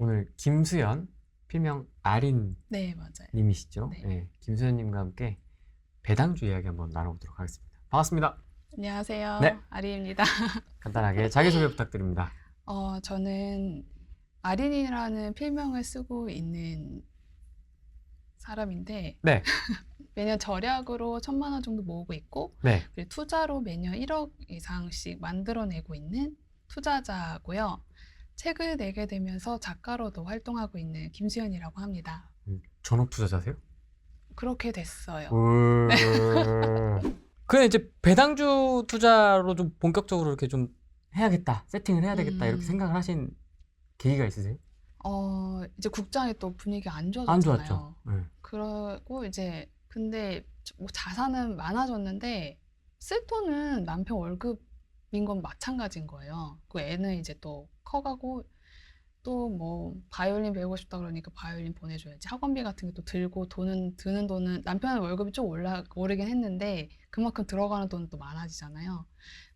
오늘 김수연, 필명 아린 네, 맞아요. 님이시죠? 네. 네, 김수연 님과 함께 배당주 이야기 한번 나눠보도록 하겠습니다. 반갑습니다. 안녕하세요. 네, 아리입니다. 간단하게 자기소개 부탁드립니다. 저는 아린이라는 필명을 쓰고 있는 사람인데 네, 매년 절약으로 1,000만 원 정도 모으고 있고 네. 그리고 투자로 매년 1억 이상씩 만들어내고 있는 투자자고요. 책을 내게 되면서 작가로도 활동하고 있는 김수연이라고 합니다. 전업 투자자세요? 그렇게 됐어요. 그래 이제 배당주 투자로 좀 본격적으로 이렇게 좀 해야겠다, 세팅을 해야 되겠다 이렇게 음. 생각을 하신 계기가 있으세요? 이제 국장이 또 분위기 안 안 좋아졌잖아요. 좋았죠. 네. 그러고 이제 근데 뭐 자산은 많아졌는데 쓸 돈은 남편 월급인 건 마찬가지인 거예요. 그 애는 이제 또 커가고 또 뭐 바이올린 배우고 싶다 그러니까 바이올린 보내줘야지. 학원비 같은 게 또 들고 드는 돈은 남편 월급이 좀 오르긴 했는데 그만큼 들어가는 돈은 또 많아지잖아요.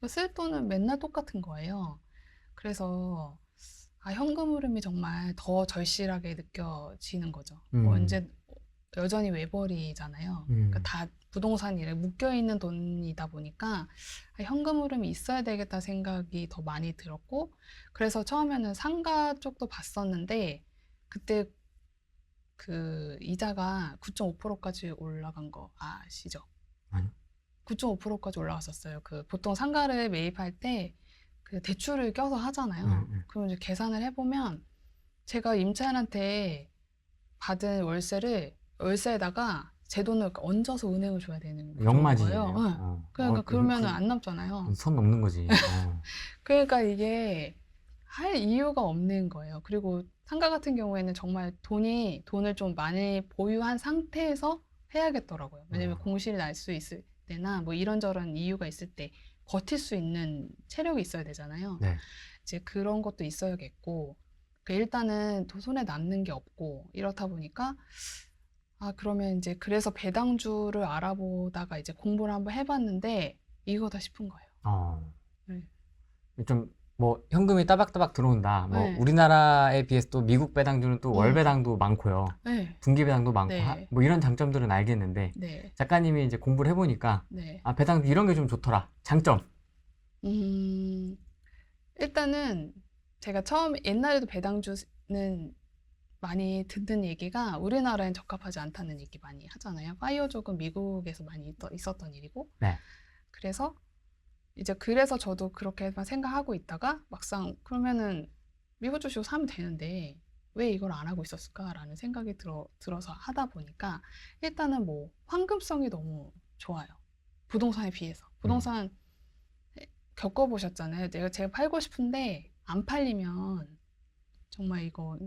쓸 돈은 맨날 똑같은 거예요. 그래서 현금 흐름이 정말 더 절실하게 느껴지는 거죠. 뭐 이제 여전히 외벌이잖아요. 그러니까 다 부동산이래 묶여 있는 돈이다 보니까 현금 흐름이 있어야 되겠다 생각이 더 많이 들었고, 그래서 처음에는 상가 쪽도 봤었는데 그때 그 이자가 9.5%까지 올라간 거 아시죠? 아니요. 9.5%까지 올라갔었어요. 그 보통 상가를 매입할 때 그 대출을 껴서 하잖아요. 그럼 이제 계산을 해보면 제가 임차인한테 받은 월세에다가 제 돈을 얹어서 은행을 줘야 되는 역마진이네요. 거예요. 그러니까 그러면은 안 남잖아요. 선 넘는 거지. 그러니까 이게 할 이유가 없는 거예요. 그리고 상가 같은 경우에는 정말 돈을 좀 많이 보유한 상태에서 해야겠더라고요. 왜냐면 공실이 날 수 있을 때나 뭐 이런저런 이유가 있을 때 버틸 수 있는 체력이 있어야 되잖아요. 네. 이제 그런 것도 있어야겠고, 일단은 손에 남는 게 없고 이렇다 보니까 그러면 이제 그래서 배당주를 알아보다가 이제 공부를 한번 해봤는데 이거다 싶은 거예요. 네. 좀 뭐 현금이 따박따박 들어온다. 뭐 네. 우리나라에 비해서 또 미국 배당주는 또 월 음. 배당도 많고요. 네. 분기 배당도 많고 네. 뭐 이런 장점들은 알겠는데 네. 작가님이 이제 공부를 해보니까 네. 배당주 이런 게 좀 좋더라. 장점. 일단은 제가 옛날에도 배당주는 많이 듣는 얘기가 우리나라엔 적합하지 않다는 얘기 많이 하잖아요. 파이어족은 미국에서 많이 있었던 일이고. 네. 그래서 저도 그렇게만 생각하고 있다가 막상 그러면은 미국 주식을 사면 되는데 왜 이걸 안 하고 있었을까라는 생각이 들어서 하다 보니까 일단은 뭐 황금성이 너무 좋아요. 부동산에 비해서. 부동산 겪어보셨잖아요. 제가 팔고 싶은데 안 팔리면 정말 이거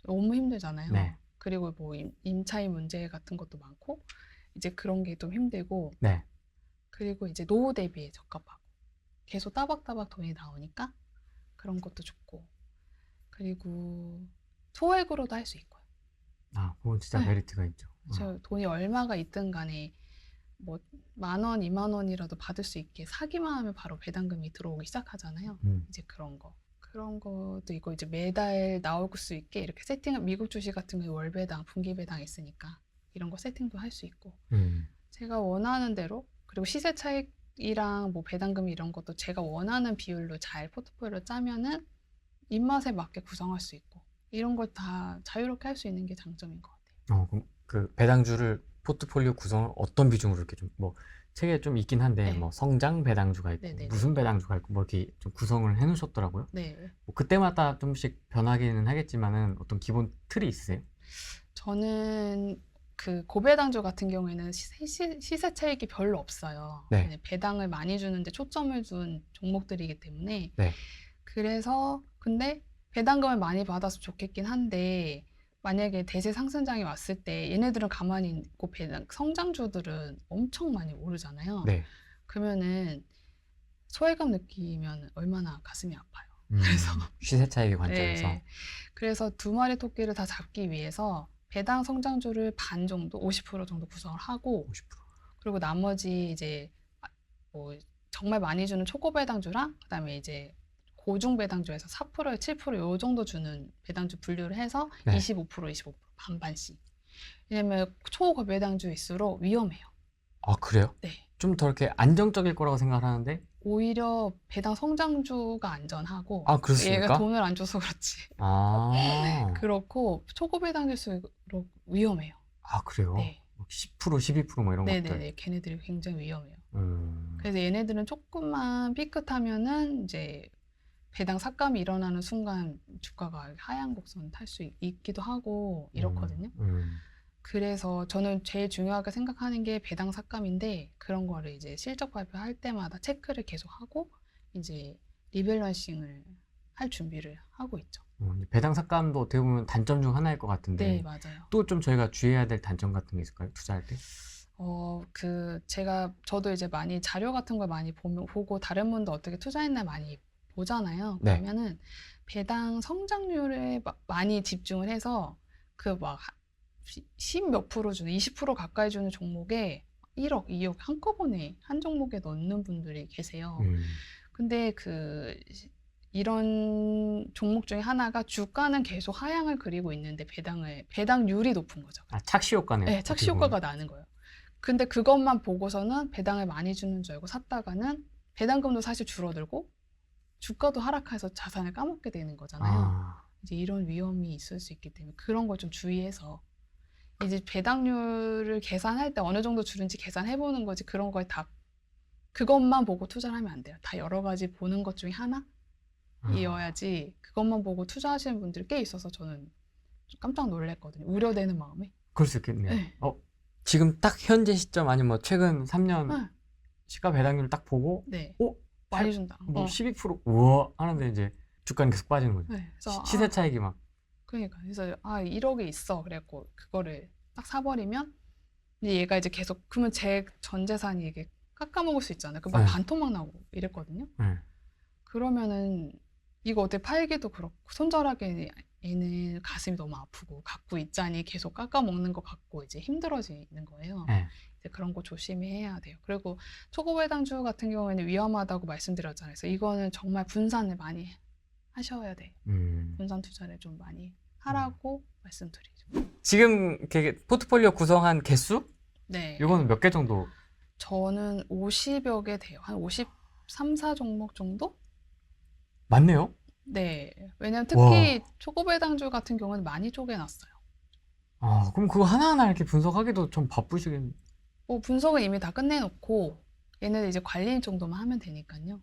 너무 힘들잖아요. 네. 그리고 뭐 임차인 문제 같은 것도 많고 이제 그런 게 좀 힘들고. 네. 그리고 이제 노후 대비에 적합하고 계속 따박따박 돈이 나오니까 그런 것도 좋고, 그리고 소액으로도 할 수 있고요. 그건 진짜 네. 메리트가 있죠. 돈이 얼마가 있든 간에 뭐 10,000원, 20,000원이라도 받을 수 있게 사기만 하면 바로 배당금이 들어오기 시작하잖아요. 이제 그런 것도 있고, 이제 매달 나올 수 있게 이렇게 미국 주식 같은 게 월배당, 분기배당 있으니까 이런 거 세팅도 할 수 있고, 제가 원하는 대로, 그리고 시세 차익이랑 뭐 배당금 이런 것도 제가 원하는 비율로 잘 포트폴리오를 짜면은 입맛에 맞게 구성할 수 있고, 이런 걸 다 자유롭게 할 수 있는 게 장점인 것 같아요. 그럼 그 배당주를 포트폴리오 구성을 어떤 비중으로 이렇게 좀 뭐 책에 좀 있긴 한데 네. 뭐 성장 배당주가 있고 네네네. 무슨 배당주가 있고 뭐 이렇게 좀 구성을 해놓으셨더라고요. 네. 뭐 그때마다 좀씩 변하기는 하겠지만은 어떤 기본 틀이 있으세요? 저는 그 고배당주 같은 경우에는 시세 차익이 별로 없어요. 네. 배당을 많이 주는데 초점을 둔 종목들이기 때문에. 네. 그래서 근데 배당금을 많이 받아서 좋겠긴 한데 만약에 대세 상승장이 왔을 때 얘네들은 가만히 있고 성장주들은 엄청 많이 오르잖아요. 네. 그러면은 소외감 느끼면 얼마나 가슴이 아파요. 그래서 시세 차익의 관점에서. 네. 그래서 두 마리 토끼를 다 잡기 위해서 배당 성장주를 반 정도, 50% 정도 구성을 하고, 50%. 그리고 나머지 이제 뭐 정말 많이 주는 초고배당주랑 그다음에 이제 고중 배당주에서 4%에 7%요 정도 주는 배당주 분류를 해서 네. 25% 반반씩. 왜냐면 초고배당주일수록 위험해요. 아, 그래요? 네. 좀 더 이렇게 안정적일 거라고 생각하는데. 오히려 배당 성장주가 안전하고 아, 그렇습니까? 얘가 돈을 안 줘서 그렇지. 아, 그렇고 초고배당주일수록 위험해요. 아, 그래요? 네. 10%, 12%뭐 이런 것들. 네네네. 걔네들이 굉장히 위험해요. 음, 그래서 얘네들은 조금만 삐끗하면은 이제 배당 삭감이 일어나는 순간 주가가 하향 곡선 탈 수 있기도 하고 이렇거든요. 그래서 저는 제일 중요하게 생각하는 게 배당 삭감인데 그런 거를 이제 실적 발표할 때마다 체크를 계속 하고 이제 리밸런싱을 할 준비를 하고 있죠. 배당 삭감도 어떻게 보면 단점 중 하나일 것 같은데. 네, 맞아요. 또 좀 저희가 주의해야 될 단점 같은 게 있을까요? 투자할 때? 저도 이제 많이 자료 같은 걸 많이 보고 다른 분도 어떻게 투자했나 많이 보잖아요. 네. 그러면은 배당 성장률에 많이 집중을 해서 그 막 10 몇 프로 주는 20% 가까이 주는 종목에 1억, 2억 한꺼번에 한 종목에 넣는 분들이 계세요. 근데 이런 종목 중에 하나가 주가는 계속 하향을 그리고 있는데 배당률이 높은 거죠. 아, 착시 효과네요. 네, 착시 효과가 나는 거예요. 근데 그것만 보고서는 배당을 많이 주는 줄 알고 샀다가는 배당금도 사실 줄어들고 주가도 하락해서 자산을 까먹게 되는 거잖아요. 아, 이제 이런 위험이 있을 수 있기 때문에 그런 걸 좀 주의해서 이제 배당률을 계산할 때 어느 정도 주는지 계산해 보는 거지 그런 걸 다 그것만 보고 투자를 하면 안 돼요. 다 여러 가지 보는 것 중에 하나이어야지 그것만 보고 투자하시는 분들이 꽤 있어서 저는 좀 깜짝 놀랐거든요. 우려되는 마음에. 그럴 수 있겠네요. 네. 지금 딱 현재 시점 아니면 뭐 최근 3년 네. 시가 배당률 딱 보고 네. 어? 많이 준다. 뭐 12% 우와 하는데 이제 주가는 계속 빠지는 거죠. 네. 그래서 시세 차익이 막. 그러니까 그래서 1억이 있어. 그래갖고 그거를 딱 사버리면 이제 얘가 이제 계속 그러면 제 전 재산이 이게 깎아먹을 수 있잖아요. 그 막 네. 반토막 나고 이랬거든요. 네. 그러면은 이거 어떻게 팔기도 그렇고 손절하기에는 얘는 가슴이 너무 아프고 갖고 있자니 계속 깎아먹는 것 같고 이제 힘들어지는 거예요. 네. 이제 그런 거 조심히 해야 돼요. 그리고 초고배당주 같은 경우에는 위험하다고 말씀드렸잖아요. 그래서 이거는 정말 분산을 많이 하셔야 돼요. 분산 투자를 좀 많이 하라고 말씀드리죠. 지금 이렇게 포트폴리오 구성한 개수? 네. 이거는 몇 개 정도? 저는 50여 개 돼요. 한 53, 4 종목 정도? 많네요. 네. 왜냐면 특히 초고배당주 같은 경우는 많이 쪼개놨어요. 아, 그럼 그거 하나하나 이렇게 분석하기도 좀 바쁘시겠네요. 뭐 분석은 이미 다 끝내놓고 얘네들 이제 관리인 정도만 하면 되니까요.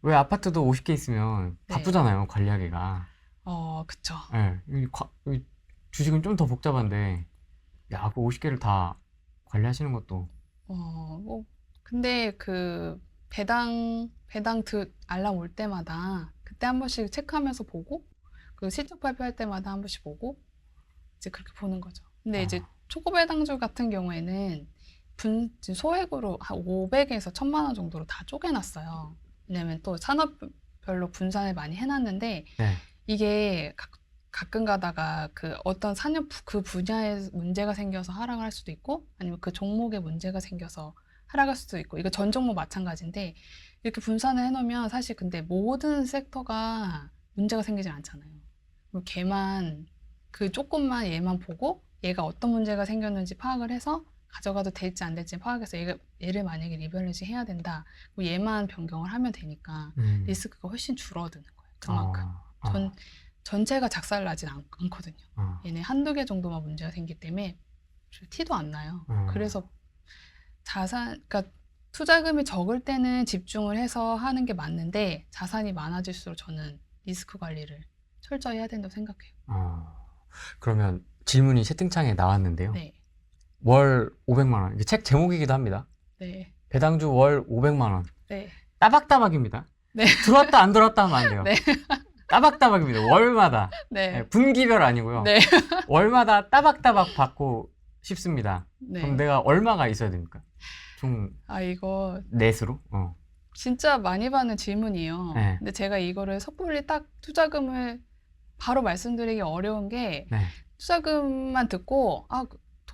왜 아파트도 50개 있으면 네. 바쁘잖아요, 관리하기가. 그쵸. 네. 이 주식은 좀 더 복잡한데, 야, 그 50개를 다 관리하시는 것도. 근데 배당 알람 올 때마다 그때 한 번씩 체크하면서 보고 그 실적 발표할 때마다 한 번씩 보고 이제 그렇게 보는 거죠. 근데 이제 초고배당주 같은 경우에는 소액으로 한 500에서 1000만 원 정도로 다 쪼개놨어요. 왜냐면 또 산업별로 분산을 많이 해놨는데 네. 이게 가끔 가다가 어떤 산업 그 분야에 문제가 생겨서 하락을 할 수도 있고 아니면 그 종목에 문제가 생겨서 하락할 수도 있고 이거 전 종목 마찬가지인데 이렇게 분산을 해놓으면 사실 근데 모든 섹터가 문제가 생기지 않잖아요. 걔만 조금만 얘만 보고 얘가 어떤 문제가 생겼는지 파악을 해서 가져가도 될지 안 될지 파악해서 얘를 만약에 리밸런싱 해야 된다. 얘만 변경을 하면 되니까 리스크가 훨씬 줄어드는 거예요. 그만큼. 전체가 작살나진 않거든요. 얘네 한두 개 정도만 문제가 생기기 때문에 티도 안 나요. 그래서 그러니까 투자금이 적을 때는 집중을 해서 하는 게 맞는데 자산이 많아질수록 저는 리스크 관리를 철저히 해야 된다고 생각해요. 그러면 질문이 채팅창에 나왔는데요. 네. 월 500만 원. 이게 책 제목이기도 합니다. 네. 배당주 월 500만 원. 네. 따박따박입니다. 네. 들어왔다 안 들어왔다 하면 안 돼요. 네. 따박따박입니다. 월마다. 네. 분기별 아니고요. 네. 월마다 따박따박 받고 싶습니다. 네. 그럼 내가 얼마가 있어야 됩니까? 총 이거 넷으로? 진짜 많이 받는 질문이에요. 네. 근데 제가 이거를 섣불리 딱 투자금을 바로 말씀드리기 어려운 게 네. 투자금만 듣고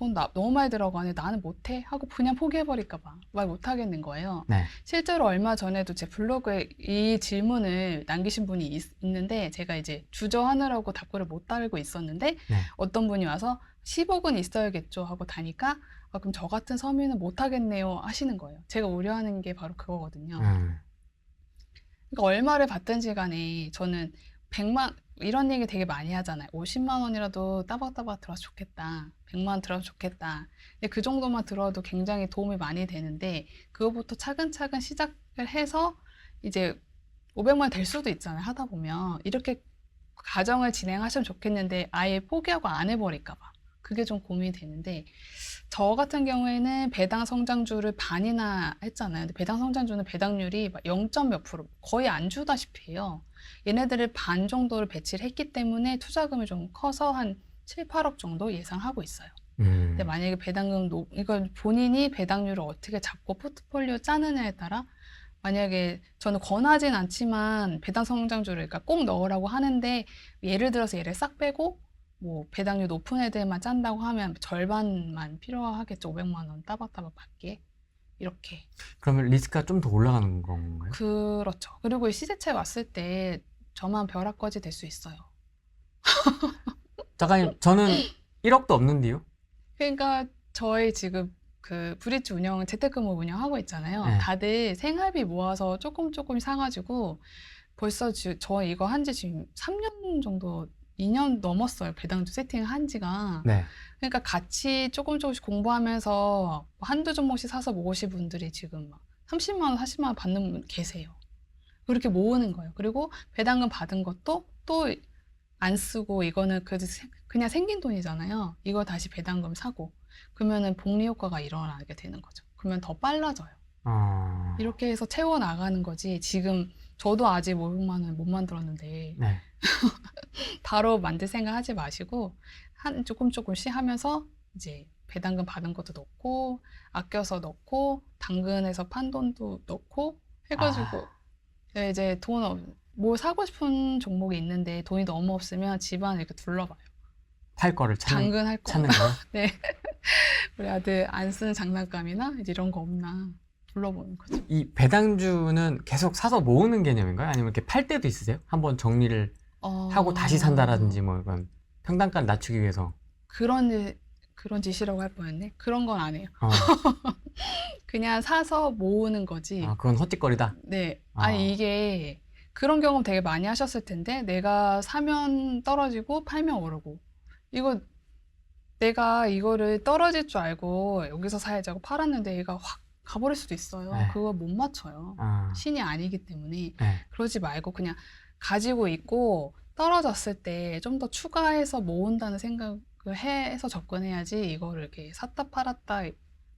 돈 너무 많이 들어가네. 나는 못해. 하고 그냥 포기해버릴까 봐. 말 못하겠는 거예요. 네. 실제로 얼마 전에도 제 블로그에 이 질문을 남기신 분이 있는데 제가 이제 주저하느라고 답글을 못 달고 있었는데 네. 어떤 분이 와서 10억은 있어야겠죠 하고 다니까 그럼 저 같은 서민은 못하겠네요 하시는 거예요. 제가 우려하는 게 바로 그거거든요. 그러니까 얼마를 받든지 간에 저는 100만 이런 얘기 되게 많이 하잖아요. 50만 원이라도 따박따박 들어서 좋겠다. 100만 원 들어서 좋겠다. 근데 그 정도만 들어도 굉장히 도움이 많이 되는데 그거부터 차근차근 시작을 해서 이제 500만 원 될 수도 있잖아요. 하다 보면 이렇게 가정을 진행하시면 좋겠는데 아예 포기하고 안 해버릴까 봐. 그게 좀 고민이 되는데 저 같은 경우에는 배당 성장주를 반이나 했잖아요. 근데 배당 성장주는 배당률이 막 0. 몇 프로 거의 안 주다시피 해요. 얘네들을 반 정도를 배치를 했기 때문에 투자금이 좀 커서 한 7, 8억 정도 예상하고 있어요. 근데 만약에 배당금 이걸 본인이 배당률을 어떻게 잡고 포트폴리오 짜느냐에 따라 만약에 저는 권하진 않지만 배당 성장주를 그러니까 꼭 넣으라고 하는데 예를 들어서 얘를 싹 빼고 뭐 배당률 높은 애들만 짠다고 하면 절반만 필요하겠죠. 500만 원 따박따박 받게. 이렇게. 그러면 리스크가 좀 더 올라가는 건가요? 그렇죠. 그리고 이 시세차에 왔을 때 저만 벼락거지 될 수 있어요. 작가님, 저는 1억도 없는데요? 그러니까 저희 지금 그 브릿지 운영, 재택근무 운영하고 있잖아요. 네. 다들 생활비 모아서 조금 사가지고 벌써 저 이거 한지 지금 3년 정도 2년 넘었어요. 배당주 세팅한 지가. 네. 그러니까 같이 조금씩 공부하면서 한두 종목씩 사서 모으신 분들이 지금 막 30만 원, 40만 원 받는 분 계세요. 그렇게 모으는 거예요. 그리고 배당금 받은 것도 또 안 쓰고 이거는 그냥 생긴 돈이잖아요. 이거 다시 배당금 사고 그러면은 복리 효과가 일어나게 되는 거죠. 그러면 더 빨라져요. 이렇게 해서 채워 나가는 거지. 지금 저도 아직 500만 원 못 만들었는데 네. 바로 만들 생각 하지 마시고 조금씩 하면서 이제 배당금 받은 것도 넣고 아껴서 넣고 당근에서 판 돈도 넣고 해가지고 이제 뭐 사고 싶은 종목이 있는데 돈이 너무 없으면 집안 이렇게 둘러봐요. 팔 거를 당근 할 거. 찾는 거요? 네. 우리 아들 안 쓰는 장난감이나 이제 이런 거 없나 둘러보는 거죠. 이 배당주는 계속 사서 모으는 개념인가요? 아니면 이렇게 팔 때도 있으세요? 한번 정리를 하고 다시 산다라든지 뭐 이건 평단가를 낮추기 위해서. 그런 짓이라고 할 뻔했네. 그런 건 안 해요. 그냥 사서 모으는 거지. 그건 헛짓거리다? 네. 아니 이게 그런 경험 되게 많이 하셨을 텐데 내가 사면 떨어지고 팔면 오르고 이거 내가 이거를 떨어질 줄 알고 여기서 사야지 하고 팔았는데 얘가 확 가버릴 수도 있어요. 네. 그거 못 맞춰요. 신이 아니기 때문에 네. 그러지 말고 그냥 가지고 있고 떨어졌을 때 좀 더 추가해서 모은다는 생각을 해서 접근해야지 이거를 이렇게 샀다 팔았다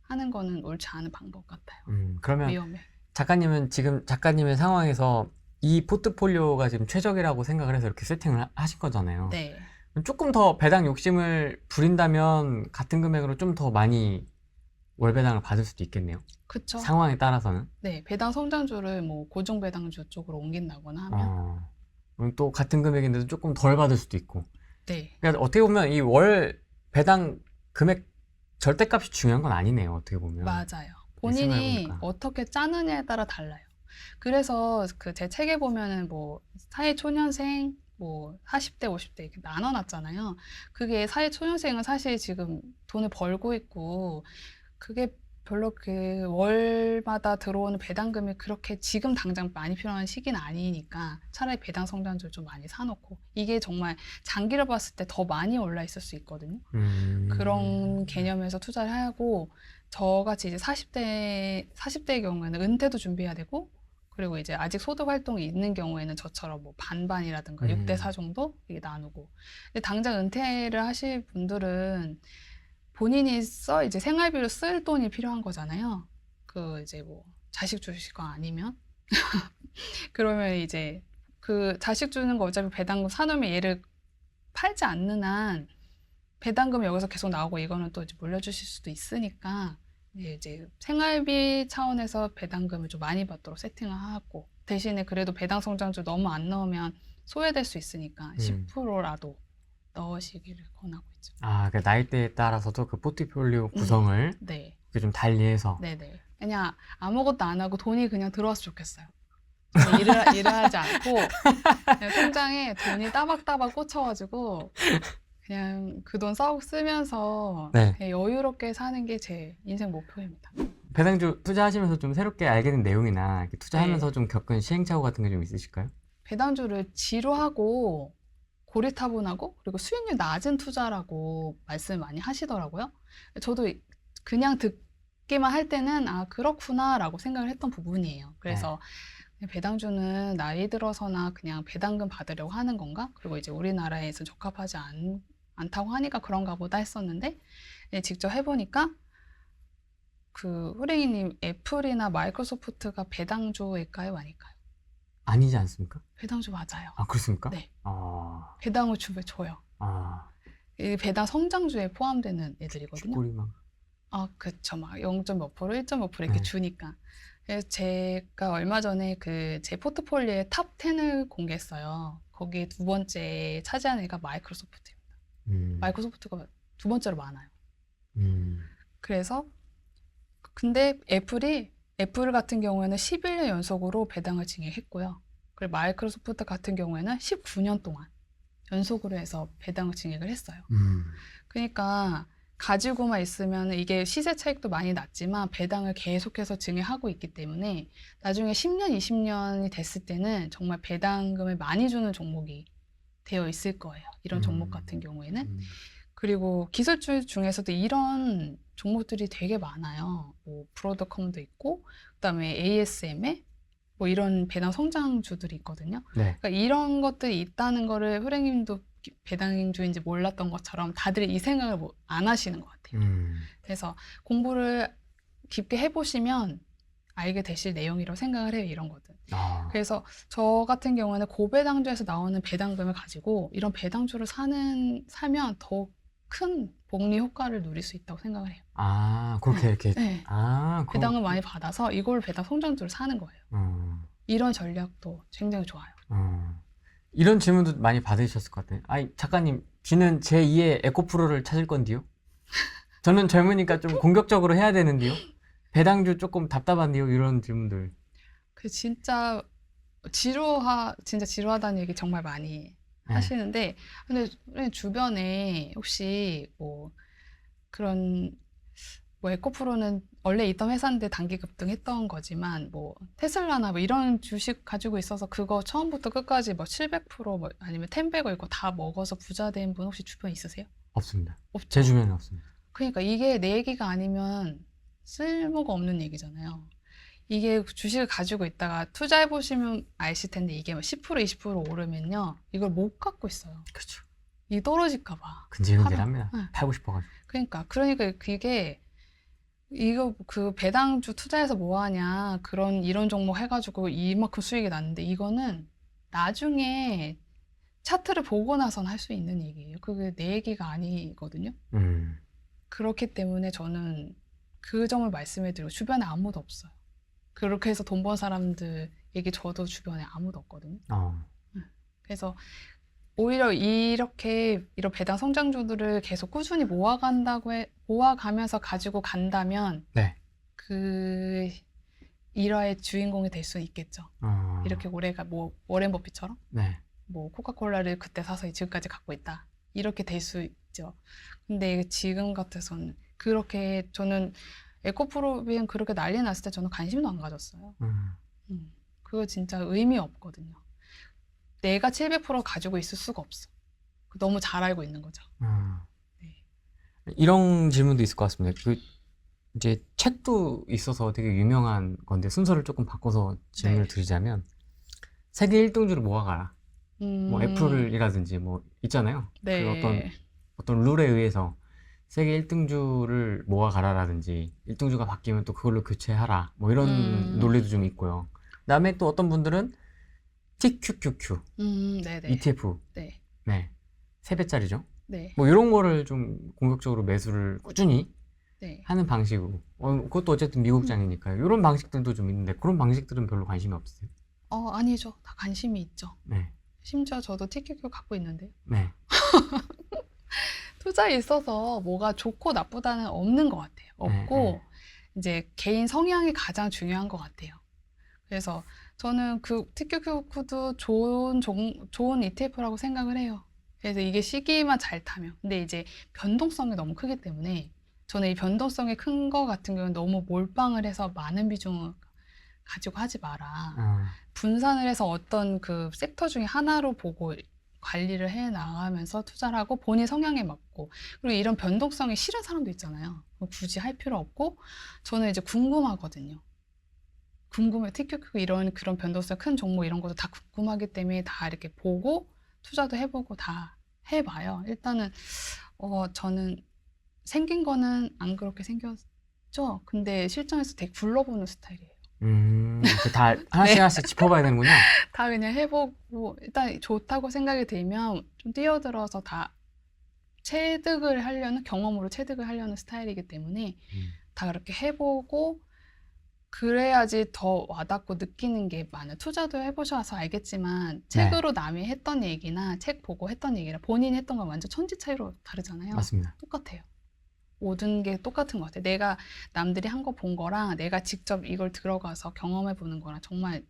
하는 거는 옳지 않은 방법 같아요. 그러면 위험해. 작가님은 지금 작가님의 상황에서 이 포트폴리오가 지금 최적이라고 생각을 해서 이렇게 세팅을 하신 거잖아요. 네. 조금 더 배당 욕심을 부린다면 같은 금액으로 좀 더 많이 월 배당을 받을 수도 있겠네요. 그쵸. 상황에 따라서는. 네, 배당 성장주를 뭐 고정 배당주 쪽으로 옮긴다거나 하면 그럼 또 같은 금액인데도 조금 덜 받을 수도 있고. 네. 그러니까 어떻게 보면 이 월 배당 금액 절대값이 중요한 건 아니네요. 어떻게 보면. 맞아요. 본인이 생각해보니까. 어떻게 짜느냐에 따라 달라요. 그래서 그 제 책에 보면은 뭐 사회초년생 뭐 40대, 50대 이렇게 나눠놨잖아요. 그게 사회초년생은 사실 지금 돈을 벌고 있고 그게 별로 그 월마다 들어오는 배당금이 그렇게 지금 당장 많이 필요한 시기는 아니니까 차라리 배당 성장주를 좀 많이 사놓고 이게 정말 장기를 봤을 때 더 많이 올라 있을 수 있거든요. 그런 개념에서 투자를 하고 저같이 이제 40대의 경우에는 은퇴도 준비해야 되고 그리고 이제 아직 소득 활동이 있는 경우에는 저처럼 뭐 반반이라든가 6대 4 정도 이게 나누고 근데 당장 은퇴를 하실 분들은 본인이 이제 생활비로 쓸 돈이 필요한 거잖아요. 그 이제 뭐 자식 주실 거 아니면 그러면 이제 그 자식 주는 거 어차피 배당금 사놓으면 얘를 팔지 않는 한 배당금이 여기서 계속 나오고 이거는 또 이제 물려주실 수도 있으니까 이제 생활비 차원에서 배당금을 좀 많이 받도록 세팅을 하고 대신에 그래도 배당 성장주 너무 안 넣으면 소외될 수 있으니까 10%라도 넣으시기를 권하고 있죠. 아, 그 나이대에 따라서도 그 포트폴리오 구성을 네. 좀 달리해서. 네네. 그냥 아무것도 안 하고 돈이 그냥 들어왔으면 좋겠어요. 저는 일을 하지 않고 그냥 통장에 돈이 따박따박 꽂혀가지고 그냥 그 돈 쓰면서 네. 그냥 여유롭게 사는 게 제 인생 목표입니다. 배당주 투자하시면서 좀 새롭게 알게 된 내용이나 이렇게 투자하면서 네. 좀 겪은 시행착오 같은 게 좀 있으실까요? 배당주를 지루하고 고리타분하고 그리고 수익률 낮은 투자라고 말씀을 많이 하시더라고요. 저도 그냥 듣기만 할 때는 아 그렇구나라고 생각을 했던 부분이에요. 그래서 배당주는 나이 들어서나 그냥 배당금 받으려고 하는 건가? 그리고 이제 우리나라에서 적합하지 않다고 하니까 그런가 보다 했었는데 직접 해보니까 그 호랭이님 애플이나 마이크로소프트가 배당주일까요? 아닐까요? 아니지 않습니까? 배당주 맞아요. 아, 그렇습니까? 네. 아, 배당을 줘요. 아, 이 배당 성장주에 포함되는 애들이거든요. 쥐꼬리만. 아, 그쵸. 막 0.몇 프로, 1.5% 이렇게 네. 주니까. 그래서 제가 얼마 전에 그 제 포트폴리오의 탑 10을 공개했어요. 거기 두 번째 차지하는 애가 마이크로소프트입니다. 마이크로소프트가 두 번째로 많아요. 그래서 근데 애플 같은 경우에는 11년 연속으로 배당을 증액했고요. 그리고 마이크로소프트 같은 경우에는 19년 동안 연속으로 해서 배당을 증액을 했어요. 그러니까 가지고만 있으면 이게 시세 차익도 많이 났지만 배당을 계속해서 증액하고 있기 때문에 나중에 10년, 20년이 됐을 때는 정말 배당금을 많이 주는 종목이 되어 있을 거예요. 이런 종목 같은 경우에는. 그리고 기술주 중에서도 이런 종목들이 되게 많아요. 뭐 브로드컴도 있고 그다음에 ASML 뭐 이런 배당 성장주들이 있거든요. 네. 그러니까 이런 것들이 있다는 거를 호랭님도 배당주인지 몰랐던 것처럼 다들 이 생각을 안 하시는 것 같아요. 그래서 공부를 깊게 해보시면 알게 되실 내용이라고 생각을 해요. 이런 것들. 아, 그래서 저 같은 경우는 고배당주에서 나오는 배당금을 가지고 이런 배당주를 사면 더 큰 복리 효과를 누릴 수 있다고 생각을 해요. 아, 그렇게 이렇게. 네. 아, 배당을 많이 받아서 이걸 배당 성장주를 사는 거예요. 이런 전략도 굉장히 좋아요. 이런 질문도 많이 받으셨을 것 같아요. 아니, 작가님, 쥐는 제2의 에코프로를 찾을 건데요? 저는 젊으니까 좀 공격적으로 해야 되는데요? 배당주 조금 답답한데요? 이런 질문들. 그 진짜 진짜 지루하다는 얘기 정말 많이 네. 하시는데, 근데 주변에 혹시 뭐 그런 뭐 에코프로는 원래 있던 회사인데 단기 급등했던 거지만 뭐 테슬라나 뭐 이런 주식 가지고 있어서 그거 처음부터 끝까지 뭐 700%뭐 아니면 10배거 이거 다 먹어서 부자 된 분 혹시 주변에 있으세요? 없습니다. 없죠. 제 주변에 없습니다. 그러니까 이게 내 얘기가 아니면 쓸모가 없는 얘기잖아요. 이게 주식을 가지고 있다가 투자해 보시면 아실 텐데 이게 10% 20% 오르면요 이걸 못 갖고 있어요. 그렇죠. 이 떨어질까 봐. 근질근질합니다. 네. 팔고 싶어가지고. 그러니까 그게 이거 그 배당주 투자해서 뭐 하냐 이런 종목 해가지고 이만큼 수익이 났는데 이거는 나중에 차트를 보고 나선 할 수 있는 얘기예요. 그게 내 얘기가 아니거든요. 그렇기 때문에 저는 그 점을 말씀해드리고 주변에 아무도 없어요. 그렇게 해서 돈 번 사람들 얘기 저도 주변에 아무도 없거든요. 그래서 오히려 이런 배당 성장주들을 계속 꾸준히 모아가면서 가지고 간다면 네. 그 일화의 주인공이 될 수 있겠죠. 이렇게 뭐 워렌 버핏처럼 네. 뭐 코카콜라를 그때 사서 지금까지 갖고 있다. 이렇게 될 수 있죠. 근데 지금 같아서는 그렇게 저는 에코프로비엔 그렇게 난리 났을 때 저는 관심도 안 가졌어요. 그거 진짜 의미 없거든요. 내가 700% 가지고 있을 수가 없어. 너무 잘 알고 있는 거죠. 네. 이런 질문도 있을 것 같습니다. 이제 책도 있어서 되게 유명한 건데 순서를 조금 바꿔서 질문을 네. 드리자면 세계 1등주를 모아가라. 뭐 애플이라든지 뭐 있잖아요. 네. 그 어떤 룰에 의해서 세계 1등주를 모아가라라든지 1등주가 바뀌면 또 그걸로 교체하라. 뭐 이런 논리도 좀 있고요. 그다음에 또 어떤 분들은 TQQQ, 네네. ETF, 네. 네, 3배짜리죠. 네. 뭐 이런 거를 좀 공격적으로 매수를 꾸준히 네. 하는 방식으로. 그것도 어쨌든 미국장이니까요. 이런 방식들도 좀 있는데 그런 방식들은 별로 관심이 없으세요? 아니죠. 다 관심이 있죠. 네. 심지어 저도 TQQ 갖고 있는데요. 네. 투자에 있어서 뭐가 좋고 나쁘다는 없는 것 같아요. 없고 네. 이제 개인 성향이 가장 중요한 것 같아요. 그래서 저는 그 TQQ도 좋은 ETF라고 생각을 해요. 그래서 이게 시기만 잘 타면. 근데 이제 변동성이 너무 크기 때문에 저는 이 변동성이 큰 거 같은 경우는 너무 몰빵을 해서 많은 비중을 가지고 하지 마라. 분산을 해서 어떤 그 섹터 중에 하나로 보고 관리를 해 나가면서 투자를 하고 본인 성향에 맞고, 그리고 이런 변동성이 싫은 사람도 있잖아요. 굳이 할 필요 없고, 저는 이제 궁금하거든요. 궁금해. TQQ 이런 그런 변동성 큰 종목 이런 것도 다 궁금하기 때문에 다 이렇게 보고 투자도 해보고 다 해봐요. 일단은 저는 생긴 거는 안 그렇게 생겼죠. 근데 실전에서 되게 굴러보는 스타일이에요. 다 하나씩 네. 하나씩 짚어봐야 되는군요. 다 그냥 해보고 일단 좋다고 생각이 들면 좀 뛰어들어서 다 체득을 하려는, 경험으로 체득을 하려는 스타일이기 때문에 다 그렇게 해보고 그래야지 더 와닿고 느끼는 게 많아요. 투자도 해보셔서 알겠지만 책으로 남이 했던 얘기나 책 보고 했던 얘기랑 본인이 했던 건 완전 천지 차이로 다르잖아요. 맞습니다. 똑같아요. 모든 게 똑같은 것 같아요. 내가 남들이 한 거 본 거랑 내가 직접 이걸 들어가서 경험해 보는 거랑 정말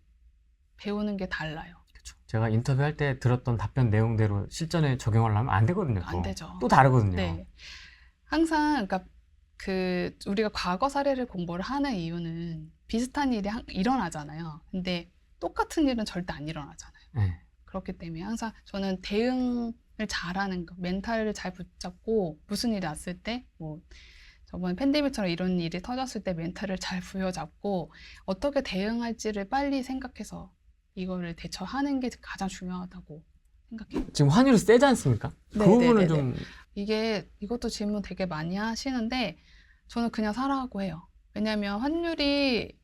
배우는 게 달라요. 그렇죠. 제가 인터뷰할 때 들었던 답변 내용대로 실전에 적용하려면 안 되거든요. 안 되죠. 또 다르거든요. 네. 항상 그러니까 우리가 과거 사례를 공부를 하는 이유는 비슷한 일이 일어나잖아요. 근데 똑같은 일은 절대 안 일어나잖아요. 네. 그렇기 때문에 항상 저는 대응을 잘하는 거, 멘탈을 잘 붙잡고 무슨 일이 왔을 때, 뭐 저번 팬데믹처럼 이런 일이 터졌을 때 멘탈을 잘 부여잡고 어떻게 대응할지를 빨리 생각해서 이거를 대처하는 게 가장 중요하다고 생각해요. 지금 환율이 세지 않습니까? 그 네, 부분은 네, 네, 좀 이것도 질문 되게 많이 하시는데 저는 그냥 사라고 해요. 왜냐하면 환율이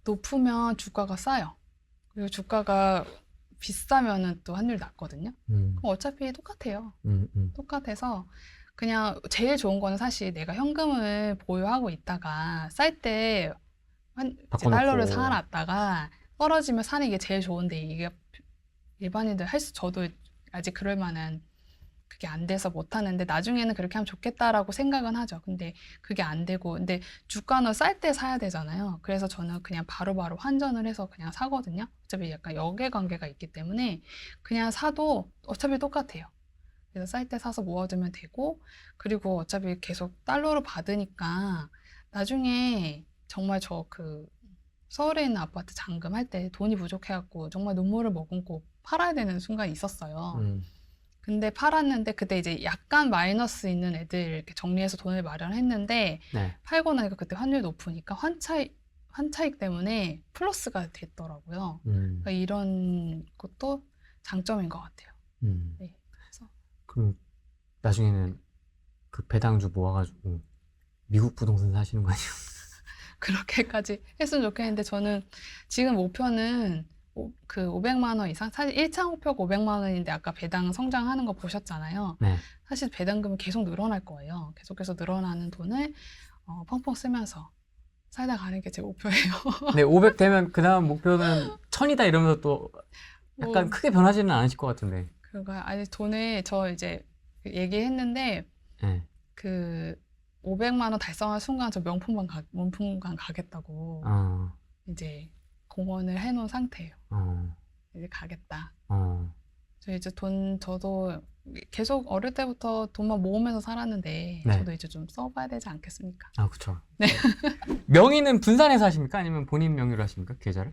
높으면 주가가 싸요. 그리고 주가가 비싸면은 또 환율이 낮거든요. 그럼 어차피 똑같아요. 똑같아서 그냥 제일 좋은 거는 사실 내가 현금을 보유하고 있다가 쌀 때 이제 달러를 사놨다가 떨어지면 사는 게 제일 좋은데 이게 일반인들 저도 아직 그럴 만한 그게 안 돼서 못 하는데 나중에는 그렇게 하면 좋겠다라고 생각은 하죠. 근데 그게 안 되고, 근데 주가는 쌀 때 사야 되잖아요. 그래서 저는 그냥 바로바로 환전을 해서 그냥 사거든요. 어차피 약간 역외관계가 있기 때문에 그냥 사도 어차피 똑같아요. 그래서 쌀 때 사서 모아두면 되고, 그리고 어차피 계속 달러로 받으니까 나중에 정말 서울에 있는 아파트 잔금할 때 돈이 부족해갖고 정말 눈물을 머금고 팔아야 되는 순간이 있었어요. 근데 팔았는데 그때 이제 약간 마이너스 있는 애들 이렇게 정리해서 돈을 마련했는데 팔고 나니까 그때 환율이 높으니까 환차익 때문에 플러스가 됐더라고요. 그러니까 이런 것도 장점인 것 같아요. 네. 그럼 나중에는 그 배당주 모아가지고 미국 부동산 사시는 거 아니에요? 그렇게까지 했으면 좋겠는데 저는 지금 목표는 500만 원 이상, 사실 1차 목표가 500만 원인데 아까 배당 성장하는 거 보셨잖아요. 사실 배당금은 계속 늘어날 거예요. 계속해서 늘어나는 돈을 펑펑 쓰면서 살다 가는 게 제 목표예요. 네, 500 되면 그 다음 목표는 1000이다 이러면서 또 약간 크게 변하지는 않으실 것 같은데. 아니 돈을 저 이제 얘기했는데 그 500만 원 달성한 순간 저 명품관 가겠다고 이제 공언을 해놓은 상태예요. 이제 가겠다. 저 이제 저도 계속 어릴 때부터 돈만 모으면서 살았는데 저도 이제 좀 써봐야 되지 않겠습니까? 아, 그렇죠. 네. 명의는 분산해서 하십니까? 아니면 본인 명의로 하십니까? 계좌를?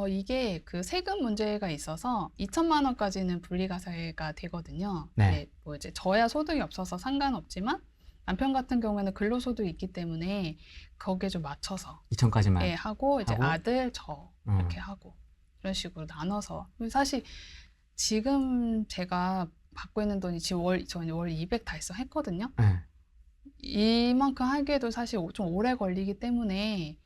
이게 그 세금 문제가 있어서 2천만 원까지는 분리과세가 되거든요. 네. 뭐 이제 저야 소득이 없어서 상관없지만 남편 같은 경우에는 근로소득이 있기 때문에 거기에 좀 맞춰서 2천까지만 하고 이제 아들 저 이렇게 하고 이런 식으로 나눠서. 사실 지금 제가 받고 있는 돈이 지금 저는 월 200 달성했거든요. 이만큼 하기에도 사실 좀 오래 걸리기 때문에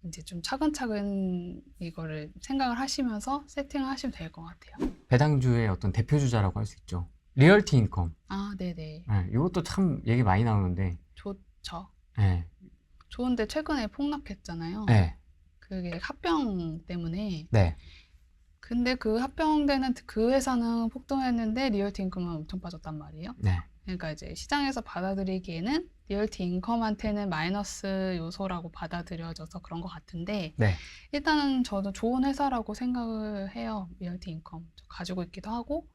이제 좀 차근차근 이거를 생각을 하시면서 세팅을 하시면 될 것 같아요. 배당주의 어떤 대표주자라고 할 수 있죠. 리얼티 인컴. 아, 네네. 이것도 참 얘기 많이 나오는데. 좋죠. 네. 좋은데 최근에 폭락했잖아요. 네. 그게 합병 때문에. 근데 그 합병되는 그 회사는 폭등했는데 리얼티 인컴은 엄청 빠졌단 말이에요. 네. 그러니까 이제 시장에서 받아들이기에는 리얼티 인컴한테는 마이너스 요소라고 받아들여져서 그런 것 같은데 네. 일단은 저도 좋은 회사라고 생각을 해요. 리얼티 인컴 저 가지고 있기도 하고.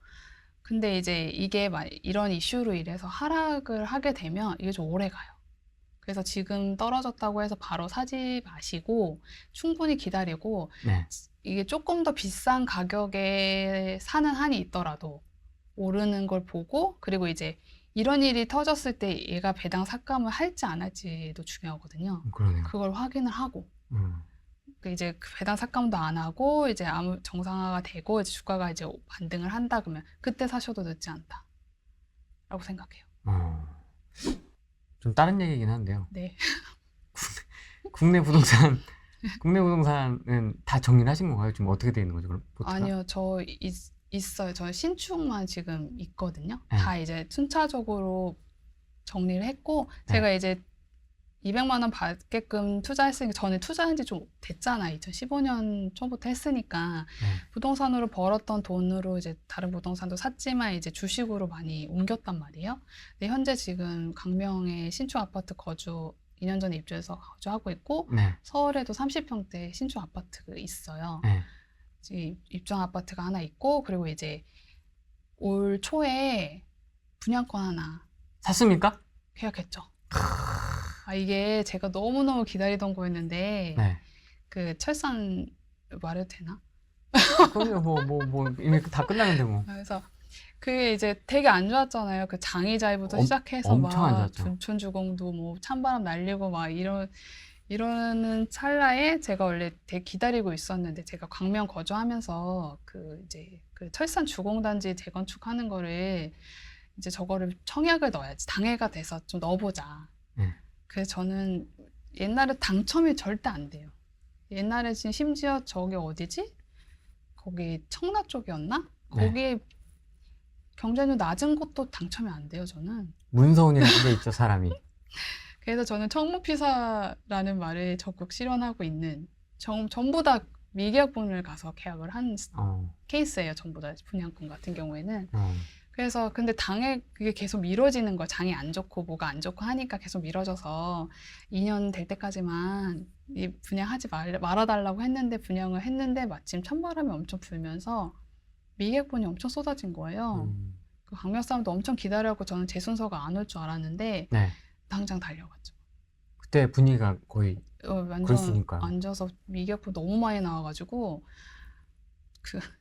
근데 이제 이게 이런 이슈로 인해서 하락을 하게 되면 이게 좀 오래 가요. 그래서 지금 떨어졌다고 해서 바로 사지 마시고 충분히 기다리고 네. 이게 조금 더 비싼 가격에 사는 한이 있더라도 오르는 걸 보고 그리고 이제 이런 일이 터졌을 때 얘가 배당 삭감을 할지 안 할지도 중요하거든요. 그러네요. 그걸 확인을 하고 음. 이제 그 배당 삭감도 안 하고 이제 아무 정상화가 되고 이제 주가가 이제 반등을 한다 그러면 그때 사셔도 늦지 않다라고 생각해요. 좀 다른 얘기긴 한데요. 네. 국내 부동산 국내 부동산은 다 정리를 하신 건가요? 지금 어떻게 되어 있는 거죠? 그럼 포트가? 아니요, 있어요. 저는 신축만 지금 있거든요. 네. 다 이제 순차적으로 정리를 했고, 네. 제가 이제 200만 원 받게끔 투자했으니까, 저는 투자한 지 좀 됐잖아요. 2015년 초부터 했으니까, 네. 부동산으로 벌었던 돈으로 이제 다른 부동산도 샀지만, 이제 주식으로 많이 옮겼단 말이에요. 근데 현재 지금 강명에 신축 아파트 2년 전에 입주해서 거주하고 있고, 네. 서울에도 30평대 신축 아파트가 있어요. 네. 지금 입주한 아파트가 하나 있고 그리고 이제 올 초에 분양권 하나 샀습니까? 계약했죠. 이게 제가 너무너무 기다리던 거였는데 네. 그 철산 말해도 되나? 그럼요. 뭐 이미 다 끝나는데 뭐. 그래서 그게 이제 되게 안 좋았잖아요. 그 장의자이부터 시작해서 엄청 안 막 좋았죠. 둔촌주공도 뭐 찬바람 날리고 막 이러는 찰나에 제가 원래 되게 기다리고 있었는데 제가 광명 거주하면서 그 이제 그 철산 주공단지 재건축하는 거를 이제 저거를 청약을 넣어야지 당해가 돼서 좀 넣어보자. 네. 그래서 저는 옛날에 당첨이 절대 안 돼요. 옛날에 지금 심지어 저기 어디지? 거기 청라 쪽이었나? 네. 거기에 경쟁률 낮은 곳도 당첨이 안 돼요, 저는. 문서운이라는 게 있죠, 사람이. 그래서 저는 청무피사라는 말을 적극 실현하고 있는 전부 다 미계약분을 가서 계약을 한 케이스예요. 전부 다 분양권 같은 경우에는. 그래서 근데 그게 계속 미뤄지는 거예요. 장이 안 좋고 뭐가 안 좋고 하니까 계속 미뤄져서 2년 될 때까지만 분양하지 말아달라고 했는데 분양을 했는데 마침 찬바람이 엄청 불면서 미계약분이 엄청 쏟아진 거예요. 그 강명 사람도 엄청 기다려고 저는 제 순서가 안 올 줄 알았는데 네. 당장 달려갔죠. 그때 분위기가 거의 완전 그랬으니까요. 앉아서 미계약분 너무 많이 나와가지고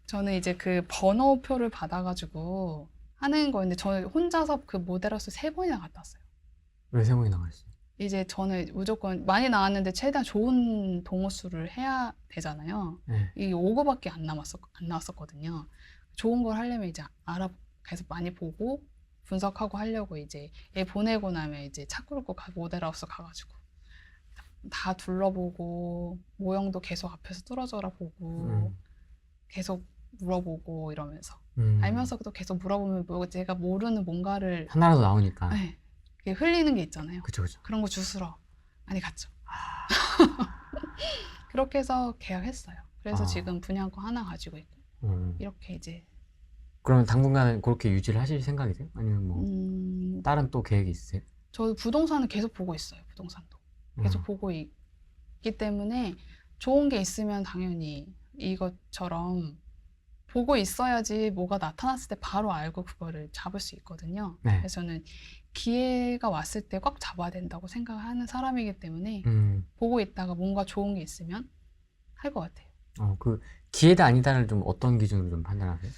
저는 이제 그 번호표를 받아가지고 하는 거였는데 저는 혼자서 그 모델하우스 3번이나 갔다 왔어요. 왜 3번이 나갔어요? 이제 저는 무조건 많이 나왔는데 최대한 좋은 동호수를 해야 되잖아요. 네. 이게 5구밖에 안 나왔었거든요. 좋은 걸 하려면 이제 계속 많이 보고 분석하고 하려고 이제 얘 보내고 나면 이제 차 끌고 모델하우스 가가지고 다 둘러보고 모형도 계속 앞에서 뚫어져라 보고 계속 물어보고 이러면서 알면서도 계속 물어보면 제가 모르는 뭔가를 하나라도 나오니까. 네, 이게 흘리는 게 있잖아요. 그쵸. 그런 거 주스러 많이 갔죠. 그렇게 해서 계약했어요. 그래서 지금 분양권 하나 가지고 있고 이렇게 이제. 그러면 당분간은 그렇게 유지를 하실 생각이세요? 아니면 뭐 다른 또 계획이 있으세요? 저 부동산은 계속 보고 있어요. 부동산도 계속 보고 있기 때문에 좋은 게 있으면 당연히 이것처럼 보고 있어야지 뭐가 나타났을 때 바로 알고 그거를 잡을 수 있거든요. 네. 그래서 저는 기회가 왔을 때 꽉 잡아야 된다고 생각하는 사람이기 때문에 보고 있다가 뭔가 좋은 게 있으면 할 것 같아요. 그 기회다 아니다를 좀 어떤 기준으로 좀 판단하세요?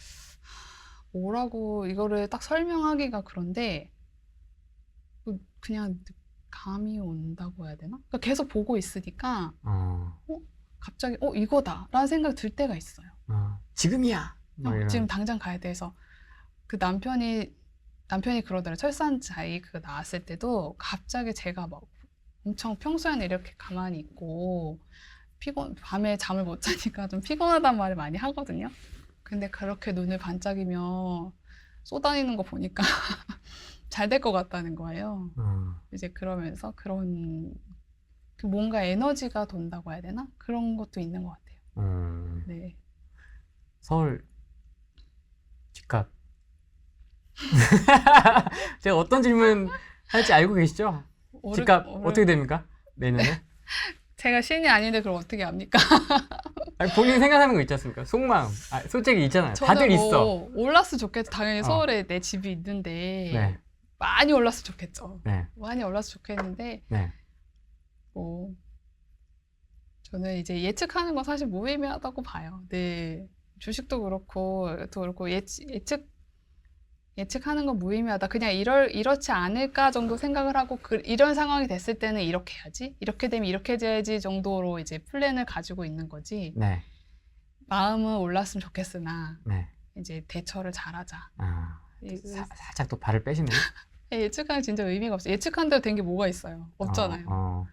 뭐라고 이거를 딱 설명하기가 그런데 그냥 감이 온다고 해야 되나? 그러니까 계속 보고 있으니까 갑자기 이거다 라는 생각이 들 때가 있어요. 지금이야! 지금 당장 가야 돼서 그 남편이 그러더라고요. 철산자이 그거 나왔을 때도 갑자기 제가 막 엄청 평소에는 이렇게 가만히 있고 밤에 잠을 못 자니까 좀 피곤하단 말을 많이 하거든요. 근데 그렇게 눈을 반짝이며 쏟아내는 거 보니까 잘 될 것 같다는 거예요. 이제 그러면서 그런 뭔가 에너지가 돈다고 해야 되나? 그런 것도 있는 것 같아요. 네. 서울 집값. 제가 어떤 질문 할지 알고 계시죠? 집값 어떻게 됩니까? 내년에? 제가 신이 아닌데 그걸 어떻게 압니까? 아니, 본인이 생각하는 거 있지 않습니까? 속마음. 솔직히 있잖아요. 다들 저는 있어. 뭐 올랐으면 좋겠죠. 당연히 어. 서울에 내 집이 있는데 네. 많이 올랐으면 좋겠죠. 네. 많이 올랐으면 좋겠는데 네. 뭐 저는 이제 예측하는 건 사실 무의미하다고 봐요. 네. 주식도 그렇고 또 그렇고 예측하는 건 무의미하다. 그냥 이렇지 않을까 정도 생각을 하고 이런 상황이 됐을 때는 이렇게 해야지. 이렇게 되면 이렇게 돼야지 정도로 이제 플랜을 가지고 있는 거지. 네. 마음은 올랐으면 좋겠으나 네. 이제 대처를 잘하자. 아, 이- 살짝 또 발을 빼시네요. 예측하는 진짜 의미가 없어요. 예측한 대로 된 게 뭐가 있어요? 없잖아요.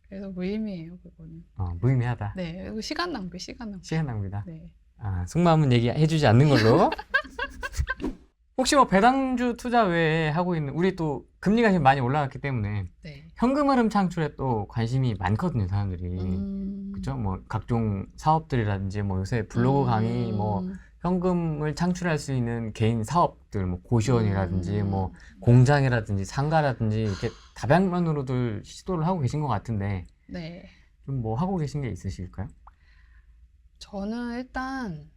그래서 무의미해요, 그거는. 무의미하다. 네, 그리고 시간 낭비. 시간 낭비다. 네. 속마음은 얘기해주지 않는 걸로. 혹시 뭐 배당주 투자 외에 하고 있는, 우리 또 금리가 지금 많이 올라갔기 때문에 네. 현금 흐름 창출에 또 관심이 많거든요, 사람들이. 그죠? 뭐 각종 사업들이라든지 뭐 요새 블로그 강의, 뭐 현금을 창출할 수 있는 개인 사업들, 뭐 고시원이라든지 뭐 공장이라든지 상가라든지 이렇게 다방면으로들 시도를 하고 계신 것 같은데 네. 좀 뭐 하고 계신 게 있으실까요? 저는 일단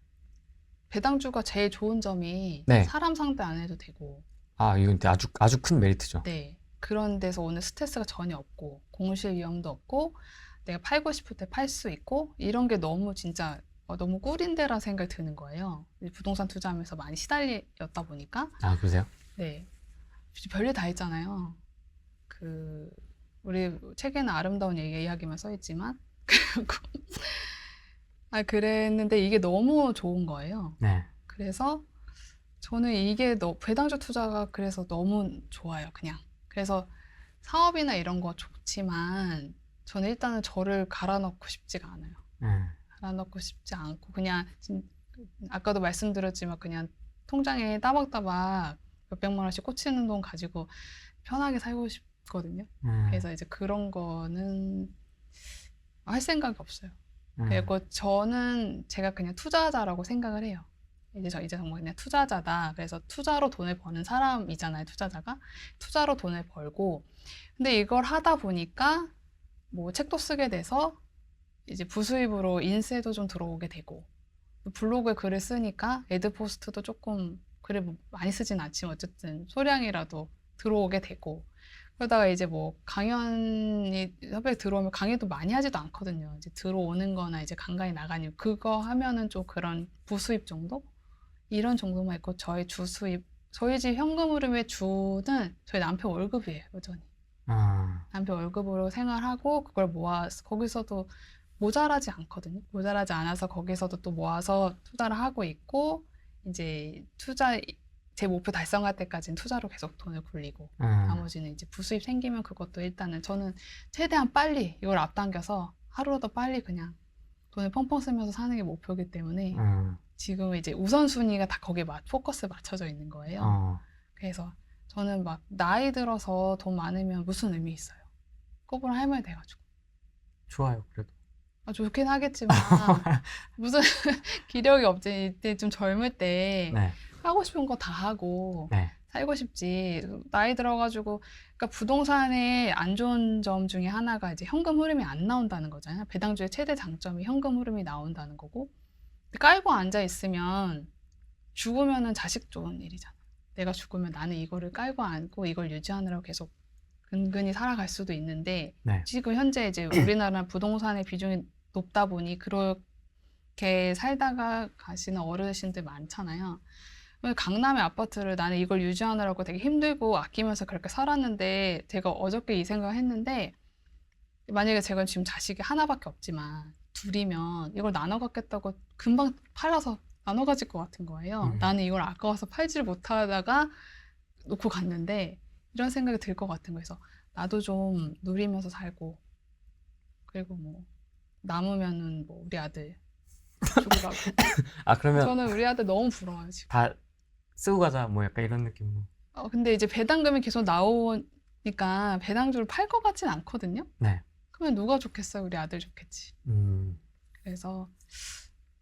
배당주가 제일 좋은 점이 네. 사람 상대 안 해도 되고, 이건 아주 큰 메리트죠. 네. 그런 데서 오는 스트레스가 전혀 없고, 공실 위험도 없고, 내가 팔고 싶을 때 팔 수 있고, 이런 게 너무 진짜 너무 꿀인데라는 생각이 드는 거예요. 부동산 투자하면서 많이 시달렸다 보니까. 그러세요? 네. 별일 다 했잖아요. 우리 책에는 아름다운 이야기만 써 있지만, 그랬는데 이게 너무 좋은 거예요. 네. 그래서 저는 이게 배당주 투자가 그래서 너무 좋아요, 그냥. 그래서 사업이나 이런 거 좋지만 저는 일단은 저를 갈아넣고 싶지가 않아요. 갈아넣고 싶지 않고 그냥 아까도 말씀드렸지만 그냥 통장에 따박따박 몇백만 원씩 꽂히는 돈 가지고 편하게 살고 싶거든요. 그래서 이제 그런 거는 할 생각이 없어요. 그리고 저는 제가 그냥 투자자라고 생각을 해요. 이제 정말 그냥 투자자다. 그래서 투자로 돈을 버는 사람이잖아요, 투자자가. 투자로 돈을 벌고. 근데 이걸 하다 보니까 뭐 책도 쓰게 돼서 이제 부수입으로 인세도 좀 들어오게 되고, 블로그에 글을 쓰니까 애드포스트도 조금 글을 뭐 많이 쓰진 않지만 어쨌든 소량이라도 들어오게 되고, 그러다가 이제 뭐 강연이 섭외 들어오면 강의도 많이 하지도 않거든요. 이제 들어오는 거나 이제 간간히 나가니 그거 하면은 좀 그런 부수입 정도? 이런 정도만 있고 저희 주수입, 저희 집 현금 흐름의 주는 저희 남편 월급이에요, 여전히. 남편 월급으로 생활하고 그걸 모아서 거기서도 모자라지 않거든요. 모자라지 않아서 거기서도 또 모아서 투자를 하고 있고, 이제 제 목표 달성할 때까지는 투자로 계속 돈을 굴리고, 나머지는 이제 부수입 생기면 그것도 일단은 저는 최대한 빨리 이걸 앞당겨서 하루라도 빨리 그냥 돈을 펑펑 쓰면서 사는 게 목표이기 때문에 지금 이제 우선순위가 다 거기에 포커스에 맞춰져 있는 거예요. 그래서 저는 막 나이 들어서 돈 많으면 무슨 의미 있어요? 꼬부랑 할머니 돼가지고. 좋아요, 그래도. 좋긴 하겠지만 무슨 기력이 없지. 이때 좀 젊을 때 네. 하고 싶은 거 다 하고 네. 살고 싶지. 나이 들어가지고, 그러니까 부동산의 안 좋은 점 중에 하나가 이제 현금 흐름이 안 나온다는 거잖아요. 배당주의 최대 장점이 현금 흐름이 나온다는 거고, 깔고 앉아 있으면 죽으면은 자식 좋은 일이잖아. 내가 죽으면 나는 이거를 깔고 앉고 이걸 유지하느라고 계속 근근히 살아갈 수도 있는데, 네. 지금 현재 이제 우리나라 부동산의 비중이 높다 보니 그렇게 살다가 가시는 어르신들 많잖아요. 강남의 아파트를 나는 이걸 유지하느라고 되게 힘들고 아끼면서 그렇게 살았는데, 제가 어저께 이 생각을 했는데, 만약에 제가 지금 자식이 하나밖에 없지만 둘이면 이걸 나눠 갖겠다고 금방 팔아서 나눠 가질 것 같은 거예요. 나는 이걸 아까워서 팔지를 못하다가 놓고 갔는데 이런 생각이 들 것 같은 거예요. 그래서 나도 좀 누리면서 살고, 그리고 뭐 남으면은 뭐 우리 아들 주고 가고. 그러면 저는 우리 아들 너무 부러워요, 지금. 다 쓰고 가자, 뭐 약간 이런 느낌으로. 근데 이제 배당금이 계속 나오니까 배당주를 팔 것 같진 않거든요. 네. 그러면 누가 좋겠어요? 우리 아들 좋겠지. 음. 그래서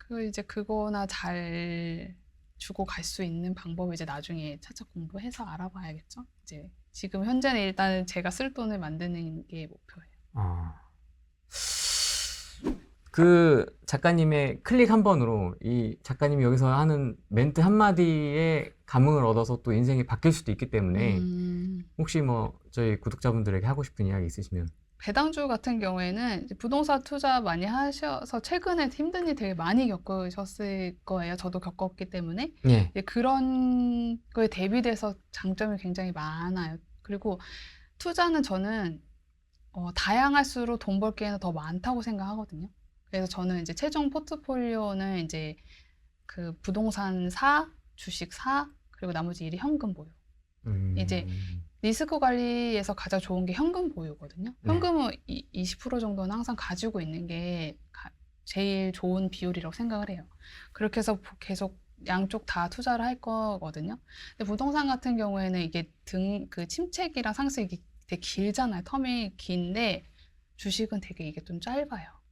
그 이제 그거나 잘 주고 갈 수 있는 방법을 이제 나중에 차차 공부해서 알아봐야겠죠. 이제 지금 현재는 일단은 제가 쓸 돈을 만드는 게 목표예요. 아. 그 작가님의 클릭 한 번으로 이 작가님이 여기서 하는 멘트 한마디에 감흥을 얻어서 또 인생이 바뀔 수도 있기 때문에 혹시 뭐 저희 구독자분들에게 하고 싶은 이야기 있으시면. 배당주 같은 경우에는 이제 부동산 투자 많이 하셔서 최근에 힘든 일 되게 많이 겪으셨을 거예요. 저도 겪었기 때문에. 예. 이제 그런 거에 대비돼서 장점이 굉장히 많아요. 그리고 투자는 저는 다양할수록 돈 벌 기회는 더 많다고 생각하거든요. 그래서 저는 이제 최종 포트폴리오는 이제 그 부동산 사, 주식 사, 그리고 나머지 일이 현금 보유. 이제 리스크 관리에서 가장 좋은 게 현금 보유거든요. 네. 현금은 20% 정도는 항상 가지고 있는 게 제일 좋은 비율이라고 생각을 해요. 그렇게 해서 계속 양쪽 다 투자를 할 거거든요. 근데 부동산 같은 경우에는 이게 그 침체기랑 상승이 되게 길잖아요. 텀이 긴데 주식은 되게 이게 좀 짧아요.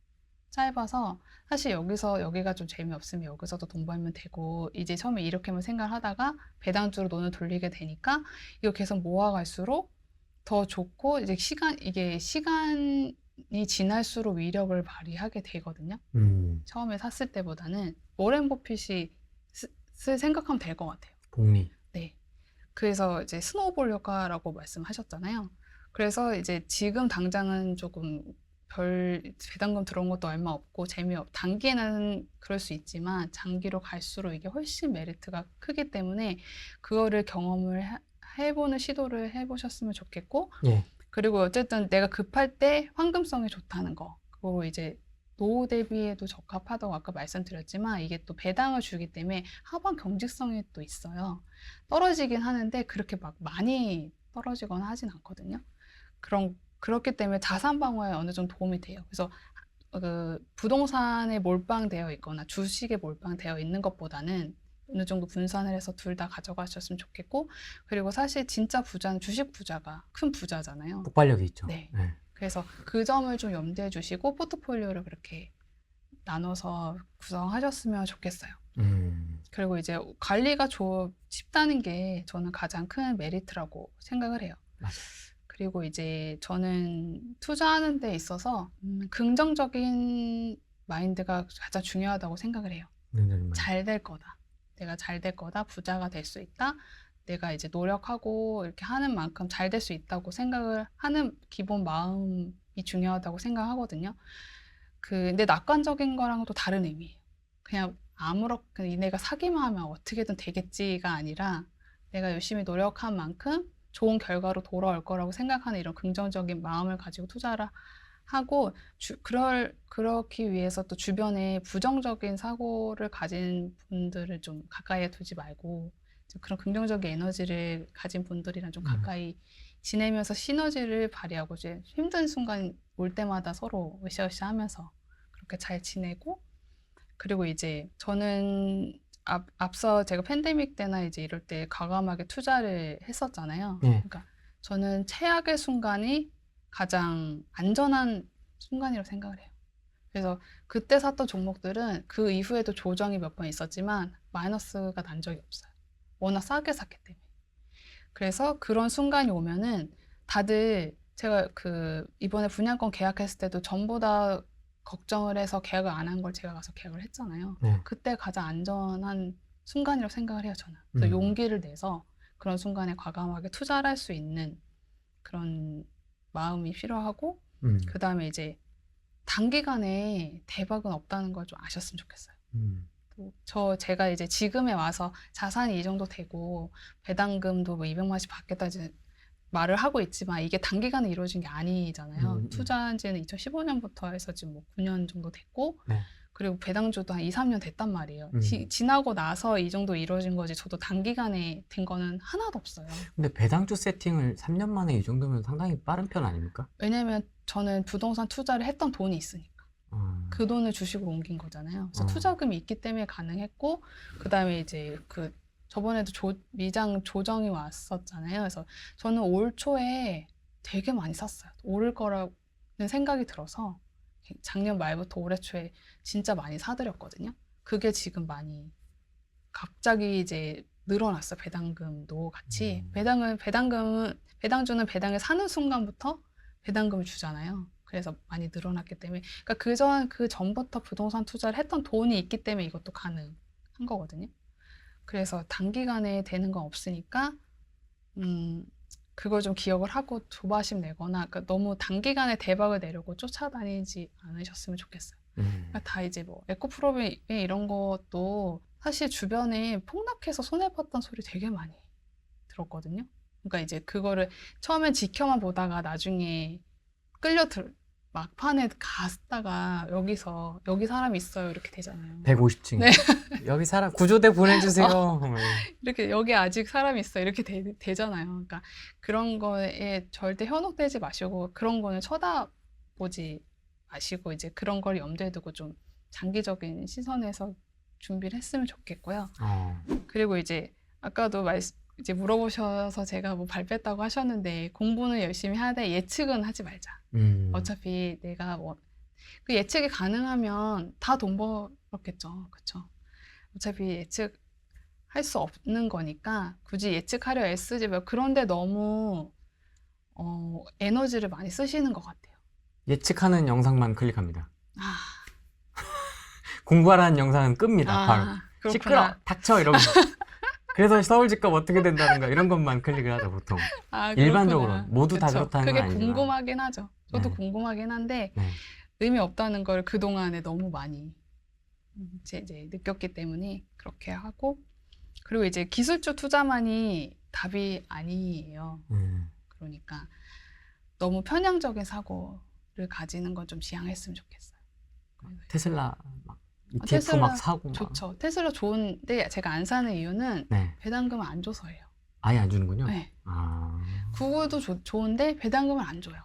짧아서 사실 여기가 좀 재미없으면 여기서도 돈 벌면 되고 이제 처음에 이렇게만 생각을 하다가 배당주로 돈을 돌리게 되니까 이거 계속 모아갈수록 더 좋고 이제 시간이 지날수록 위력을 발휘하게 되거든요. 처음에 샀을 때보다는 워렌 버핏이 쓸 생각하면 될 것 같아요. 복리. 네. 그래서 이제 스노우볼 효과라고 말씀하셨잖아요. 그래서 이제 지금 당장은 조금 배당금 들어온 것도 얼마 없고 단기에는 그럴 수 있지만 장기로 갈수록 이게 훨씬 메리트가 크기 때문에 그거를 경험을 해보는 시도를 해보셨으면 좋겠고 예. 그리고 어쨌든 내가 급할 때 황금성이 좋다는 거 그리고 이제 노후 대비에도 적합하다고 아까 말씀드렸지만 이게 또 배당을 주기 때문에 하방 경직성이 또 있어요. 떨어지긴 하는데 그렇게 막 많이 떨어지거나 하진 않거든요. 그렇기 때문에 자산 방어에 어느 정도 도움이 돼요. 그래서 그 부동산에 몰빵되어 있거나 주식에 몰빵되어 있는 것보다는 어느 정도 분산을 해서 둘 다 가져가셨으면 좋겠고 그리고 사실 진짜 부자는 주식 부자가 큰 부자잖아요. 폭발력이 있죠. 네. 네. 그래서 그 점을 좀 염두해 주시고 포트폴리오를 그렇게 나눠서 구성하셨으면 좋겠어요. 그리고 이제 관리가 쉽다는 게 저는 가장 큰 메리트라고 생각을 해요. 맞아요. 그리고 이제 저는 투자하는 데 있어서 긍정적인 마인드가 가장 중요하다고 생각을 해요. 잘 될 거다. 내가 잘 될 거다. 부자가 될 수 있다. 내가 이제 노력하고 이렇게 하는 만큼 잘 될 수 있다고 생각을 하는 기본 마음이 중요하다고 생각하거든요. 근데 낙관적인 거랑은 또 다른 의미예요. 그냥 내가 사기만 하면 어떻게든 되겠지가 아니라 내가 열심히 노력한 만큼 좋은 결과로 돌아올 거라고 생각하는 이런 긍정적인 마음을 가지고 투자를 하고 그렇기 위해서 또 주변에 부정적인 사고를 가진 분들을 좀 가까이에 두지 말고 그런 긍정적인 에너지를 가진 분들이랑 좀 가까이 지내면서 시너지를 발휘하고 이제 힘든 순간 올 때마다 서로 으쌰으쌰 하면서 그렇게 잘 지내고 그리고 이제 저는 앞서 제가 팬데믹 때나 이제 이럴 때 과감하게 투자를 했었잖아요. 네. 그러니까 저는 최악의 순간이 가장 안전한 순간이라고 생각을 해요. 그래서 그때 샀던 종목들은 그 이후에도 조정이 몇 번 있었지만 마이너스가 난 적이 없어요. 워낙 싸게 샀기 때문에. 그래서 그런 순간이 오면은 다들 제가 이번에 분양권 계약했을 때도 전부 다 걱정을 해서 계약을 안 한 걸 제가 가서 계약을 했잖아요. 네. 그때 가장 안전한 순간이라고 생각을 해요, 저는. 그래서 용기를 내서 그런 순간에 과감하게 투자를 할 수 있는 그런 마음이 필요하고, 그 다음에 이제 단기간에 대박은 없다는 걸 좀 아셨으면 좋겠어요. 제가 이제 지금에 와서 자산이 이 정도 되고, 배당금도 뭐 200만원씩 받겠다 이제 말을 하고 있지만 이게 단기간에 이루어진 게 아니잖아요. 투자한 지는 2015년부터 해서 지금 뭐 9년 정도 됐고, 네. 그리고 배당주도 한 2, 3년 됐단 말이에요. 지나고 나서 이 정도 이루어진 거지 저도 단기간에 된 거는 하나도 없어요. 근데 배당주 세팅을 3년 만에 이 정도면 상당히 빠른 편 아닙니까? 왜냐면 저는 부동산 투자를 했던 돈이 있으니까. 그 돈을 주식으로 옮긴 거잖아요. 그래서 투자금이 있기 때문에 가능했고, 그 다음에 이제 저번에도 미장 조정이 왔었잖아요. 그래서 저는 올 초에 되게 많이 샀어요. 오를 거라는 생각이 들어서 작년 말부터 올해 초에 진짜 많이 사들였거든요. 그게 지금 많이 갑자기 이제 늘어났어. 배당금도 같이. 배당주는 배당을 사는 순간부터 배당금을 주잖아요. 그래서 많이 늘어났기 때문에. 그러니까 그 전부터 부동산 투자를 했던 돈이 있기 때문에 이것도 가능한 거거든요. 그래서 단기간에 되는 건 없으니까, 그걸 좀 기억을 하고 조바심 내거나, 그러니까 너무 단기간에 대박을 내려고 쫓아다니지 않으셨으면 좋겠어요. 그러니까 다 이제 뭐 에코프로비 이런 것도 사실 주변에 폭락해서 손해봤던 소리 되게 많이 들었거든요. 그러니까 이제 그거를 처음엔 지켜만 보다가 나중에 막판에 갔다가 여기 사람 있어요 이렇게 되잖아요. 150층. 네. 여기 사람 구조대 보내주세요. 이렇게 여기 아직 사람 있어 이렇게 되잖아요. 그러니까 그런 거에 절대 현혹되지 마시고 그런 거는 쳐다보지 마시고 이제 그런 걸 염두에 두고 좀 장기적인 시선에서 준비를 했으면 좋겠고요. 그리고 이제 아까도 이제 물어보셔서 제가 뭐 발표했다고 하셨는데 공부는 열심히 하되 예측은 하지 말자. 어차피 내가 그 예측이 가능하면 다 돈 벌었겠죠. 그렇죠? 어차피 예측할 수 없는 거니까 굳이 예측하려 애쓰지 말고 그런데 너무 에너지를 많이 쓰시는 것 같아요. 예측하는 영상만 클릭합니다. 아, 공부하라는 영상은 끕니다. 바로. 그렇구나. 시끄러, 닥쳐 이러면서. 그래서 서울 집값 어떻게 된다는가 이런 것만 클릭을 하죠 보통. 일반적으로 그렇구나. 모두 다 그쵸. 그렇다는 건 그게 아니지만. 궁금하긴 하죠. 저도 네. 궁금하긴 한데 네. 의미 없다는 걸 그동안에 너무 많이 이제 느꼈기 때문에 그렇게 하고 그리고 이제 기술주 투자만이 답이 아니에요. 그러니까 너무 편향적인 사고를 가지는 건 좀 지양했으면 좋겠어요. 테슬라 막 ETF 테슬라 막 사고 막. 좋죠. 테슬라 좋은데 제가 안 사는 이유는 네. 배당금을 안 줘서예요. 아예 안 주는군요. 네. 아. 구글도 좋은데 배당금을 안 줘요.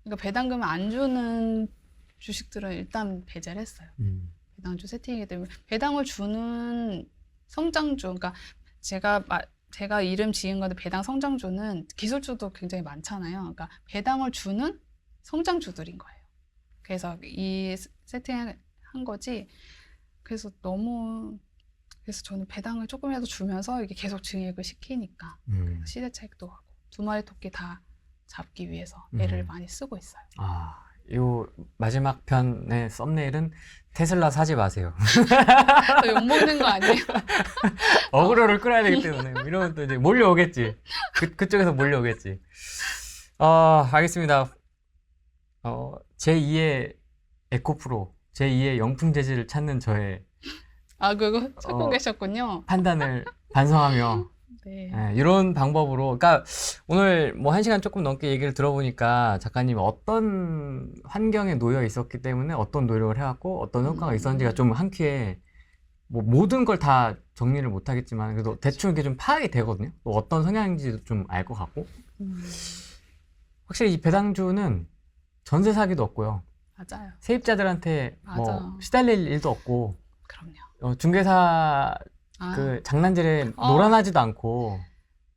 그러니까 배당금을 안 주는 주식들은 일단 배제를 했어요. 배당주 세팅이기 때문에 배당을 주는 성장주, 그러니까 제가 이름 지은 건데 배당 성장주는 기술주도 굉장히 많잖아요. 그러니까 배당을 주는 성장주들인 거예요. 그래서 이 세팅한 거지. 그래서 저는 배당을 조금이라도 주면서 이게 계속 증액을 시키니까 시대 차익도 하고 두 마리 토끼 다 잡기 위해서 애를 많이 쓰고 있어요. 요 마지막 편의 썸네일은 테슬라 사지 마세요. 저 욕먹는 거 아니에요? 어그로를 끌어야 되기 때문에 이러면 또 이제 몰려오겠지. 그쪽에서 몰려오겠지. 알겠습니다. 제2의 에코프로, 제2의 영풍 재질을 찾는 저의 그거 찾고 계셨군요. 판단을 반성하며 네. 이런 방법으로, 그러니까 오늘 뭐 1시간 조금 넘게 얘기를 들어보니까 작가님이 어떤 환경에 놓여 있었기 때문에 어떤 노력을 해왔고 어떤 효과가 있었는지가 좀 한 큐에 뭐 모든 걸 다 정리를 못 하겠지만 그래도 대충 이렇게 좀 파악이 되거든요. 또 어떤 성향인지도 좀 알 것 같고 확실히 이 배당주는 전세 사기도 없고요. 맞아요. 세입자들한테 뭐 맞아. 시달릴 일도 없고 그럼요. 중개사 그 장난질에 놀아나지도 않고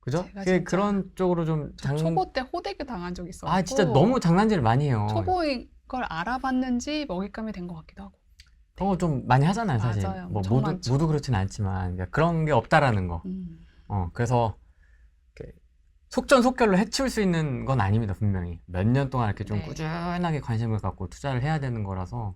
그죠? 제가 진짜 그런 쪽으로 좀 초보 때 호되게 당한 적이 있어요. 진짜 너무 장난질을 많이 해요. 초보인 걸 알아봤는지 먹잇감이 된 것 같기도 하고. 그런 거 좀 많이 하잖아요, 사실. 맞아요. 뭐 엄청 많죠. 모두 그렇진 않지만 그러니까 그런 게 없다라는 거. 그래서 이렇게 속전속결로 해치울 수 있는 건 아닙니다, 분명히. 몇 년 동안 이렇게 좀 네. 꾸준하게 관심을 갖고 투자를 해야 되는 거라서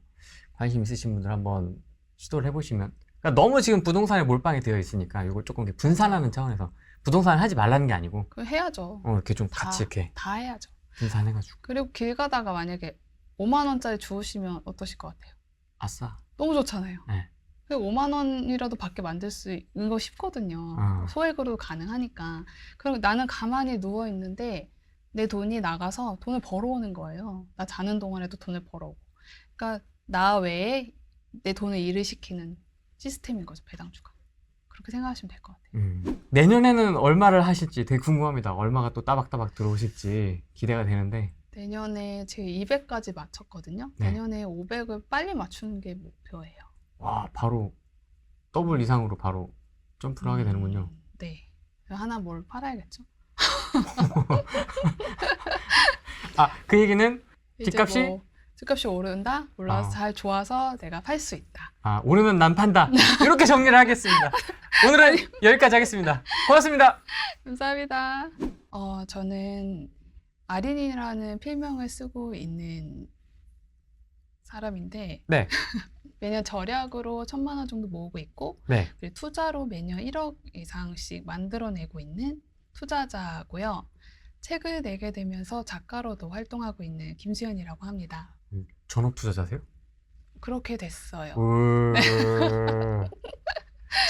관심 있으신 분들 한번 시도를 해보시면. 그러니까 너무 지금 부동산에 몰빵이 되어 있으니까 이걸 조금 이렇게 분산하는 차원에서 부동산 하지 말라는 게 아니고. 그거 해야죠. 이렇게 좀 같이 이렇게 다 해야죠. 분산해가지고. 그리고 길 가다가 만약에 5만 원짜리 주우시면 어떠실 것 같아요? 아싸. 너무 좋잖아요. 네. 5만 원이라도 받게 만들 수 있는 거 쉽거든요. 소액으로 가능하니까. 그럼 나는 가만히 누워 있는데 내 돈이 나가서 돈을 벌어오는 거예요. 나 자는 동안에도 돈을 벌어오고. 그러니까 나 외에 내 돈을 일을 시키는 시스템인 거죠, 배당주가. 그렇게 생각하시면 될 것 같아요. 내년에는 얼마를 하실지 되게 궁금합니다. 얼마가 또 따박따박 들어오실지 기대가 되는데. 내년에 제가 200까지 맞췄거든요. 네. 내년에 500을 빨리 맞추는 게 목표예요. 와, 바로 더블 이상으로 바로 점프를 하게 되는군요. 네. 하나 뭘 팔아야겠죠? 그 얘기는 이제 집값이? 뭐 집값이 오른다? 올라서 잘 좋아서 내가 팔 수 있다. 아, 오르면 난 판다. 이렇게 정리를 하겠습니다. 오늘은 여기까지 하겠습니다. 고맙습니다. 감사합니다. 저는 아린이라는 필명을 쓰고 있는 사람인데 네, 매년 절약으로 1,000만 원 정도 모으고 있고 네. 그리고 투자로 매년 1억 이상씩 만들어내고 있는 투자자고요. 책을 내게 되면서 작가로도 활동하고 있는 김수현이라고 합니다. 전업 투자자세요? 그렇게 됐어요.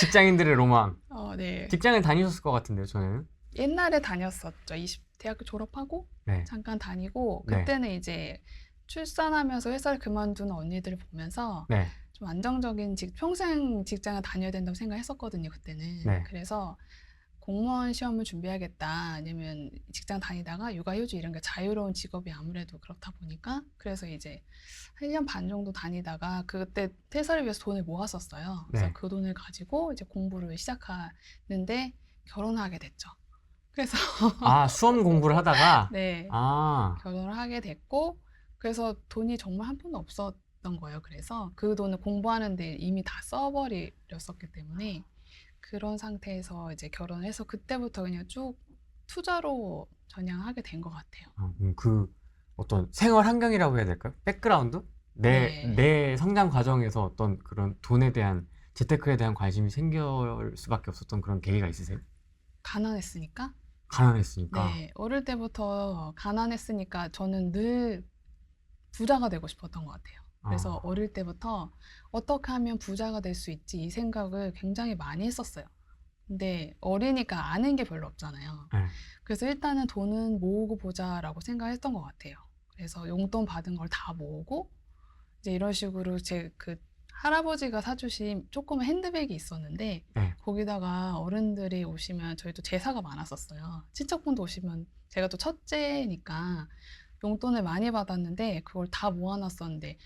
직장인들의 로망. 네. 직장을 다니셨을 것 같은데요, 저는. 옛날에 다녔었죠. 대학교 졸업하고 네. 잠깐 다니고 네. 그때는 이제 출산하면서 회사를 그만둔 언니들을 보면서 네. 좀 안정적인 평생 직장을 다녀야 된다고 생각했었거든요, 그때는. 네. 그래서 공무원 시험을 준비하겠다. 아니면 직장 다니다가 육아휴직 이런 게 자유로운 직업이 아무래도 그렇다 보니까 그래서 이제 1년 반 정도 다니다가 그때 퇴사를 위해서 돈을 모았었어요. 그래서 네. 그 돈을 가지고 이제 공부를 시작하는데 결혼하게 됐죠. 그래서 아, 수험 공부를 하다가? 네, 아, 결혼을 하게 됐고 그래서 돈이 정말 한 푼도 없었던 거예요. 그래서 그 돈을 공부하는데 이미 다 써버렸었기 때문에 그런 상태에서 이제 결혼을 해서 그때부터 그냥 쭉 투자로 전향하게 된 것 같아요. 그 어떤 생활 환경이라고 해야 될까요? 백그라운드? 네. 내 성장 과정에서 어떤 그런 돈에 대한, 재테크에 대한 관심이 생길 수밖에 없었던 그런 계기가 있으세요? 가난했으니까? 가난했으니까. 네. 어릴 때부터 가난했으니까 저는 늘 부자가 되고 싶었던 것 같아요. 그래서 아. 어릴 때부터 어떻게 하면 부자가 될 수 있지 이 생각을 굉장히 많이 했었어요. 근데 어리니까 아는 게 별로 없잖아요. 네. 그래서 일단은 돈은 모으고 보자라고 생각했던 것 같아요. 그래서 용돈 받은 걸 다 모으고 이제 이런 식으로 제 그 할아버지가 사주신 조그만 핸드백이 있었는데 네. 거기다가 어른들이 오시면 저희 또 제사가 많았었어요. 친척분도 오시면 제가 또 첫째니까 용돈을 많이 받았는데 그걸 다 모아놨었는데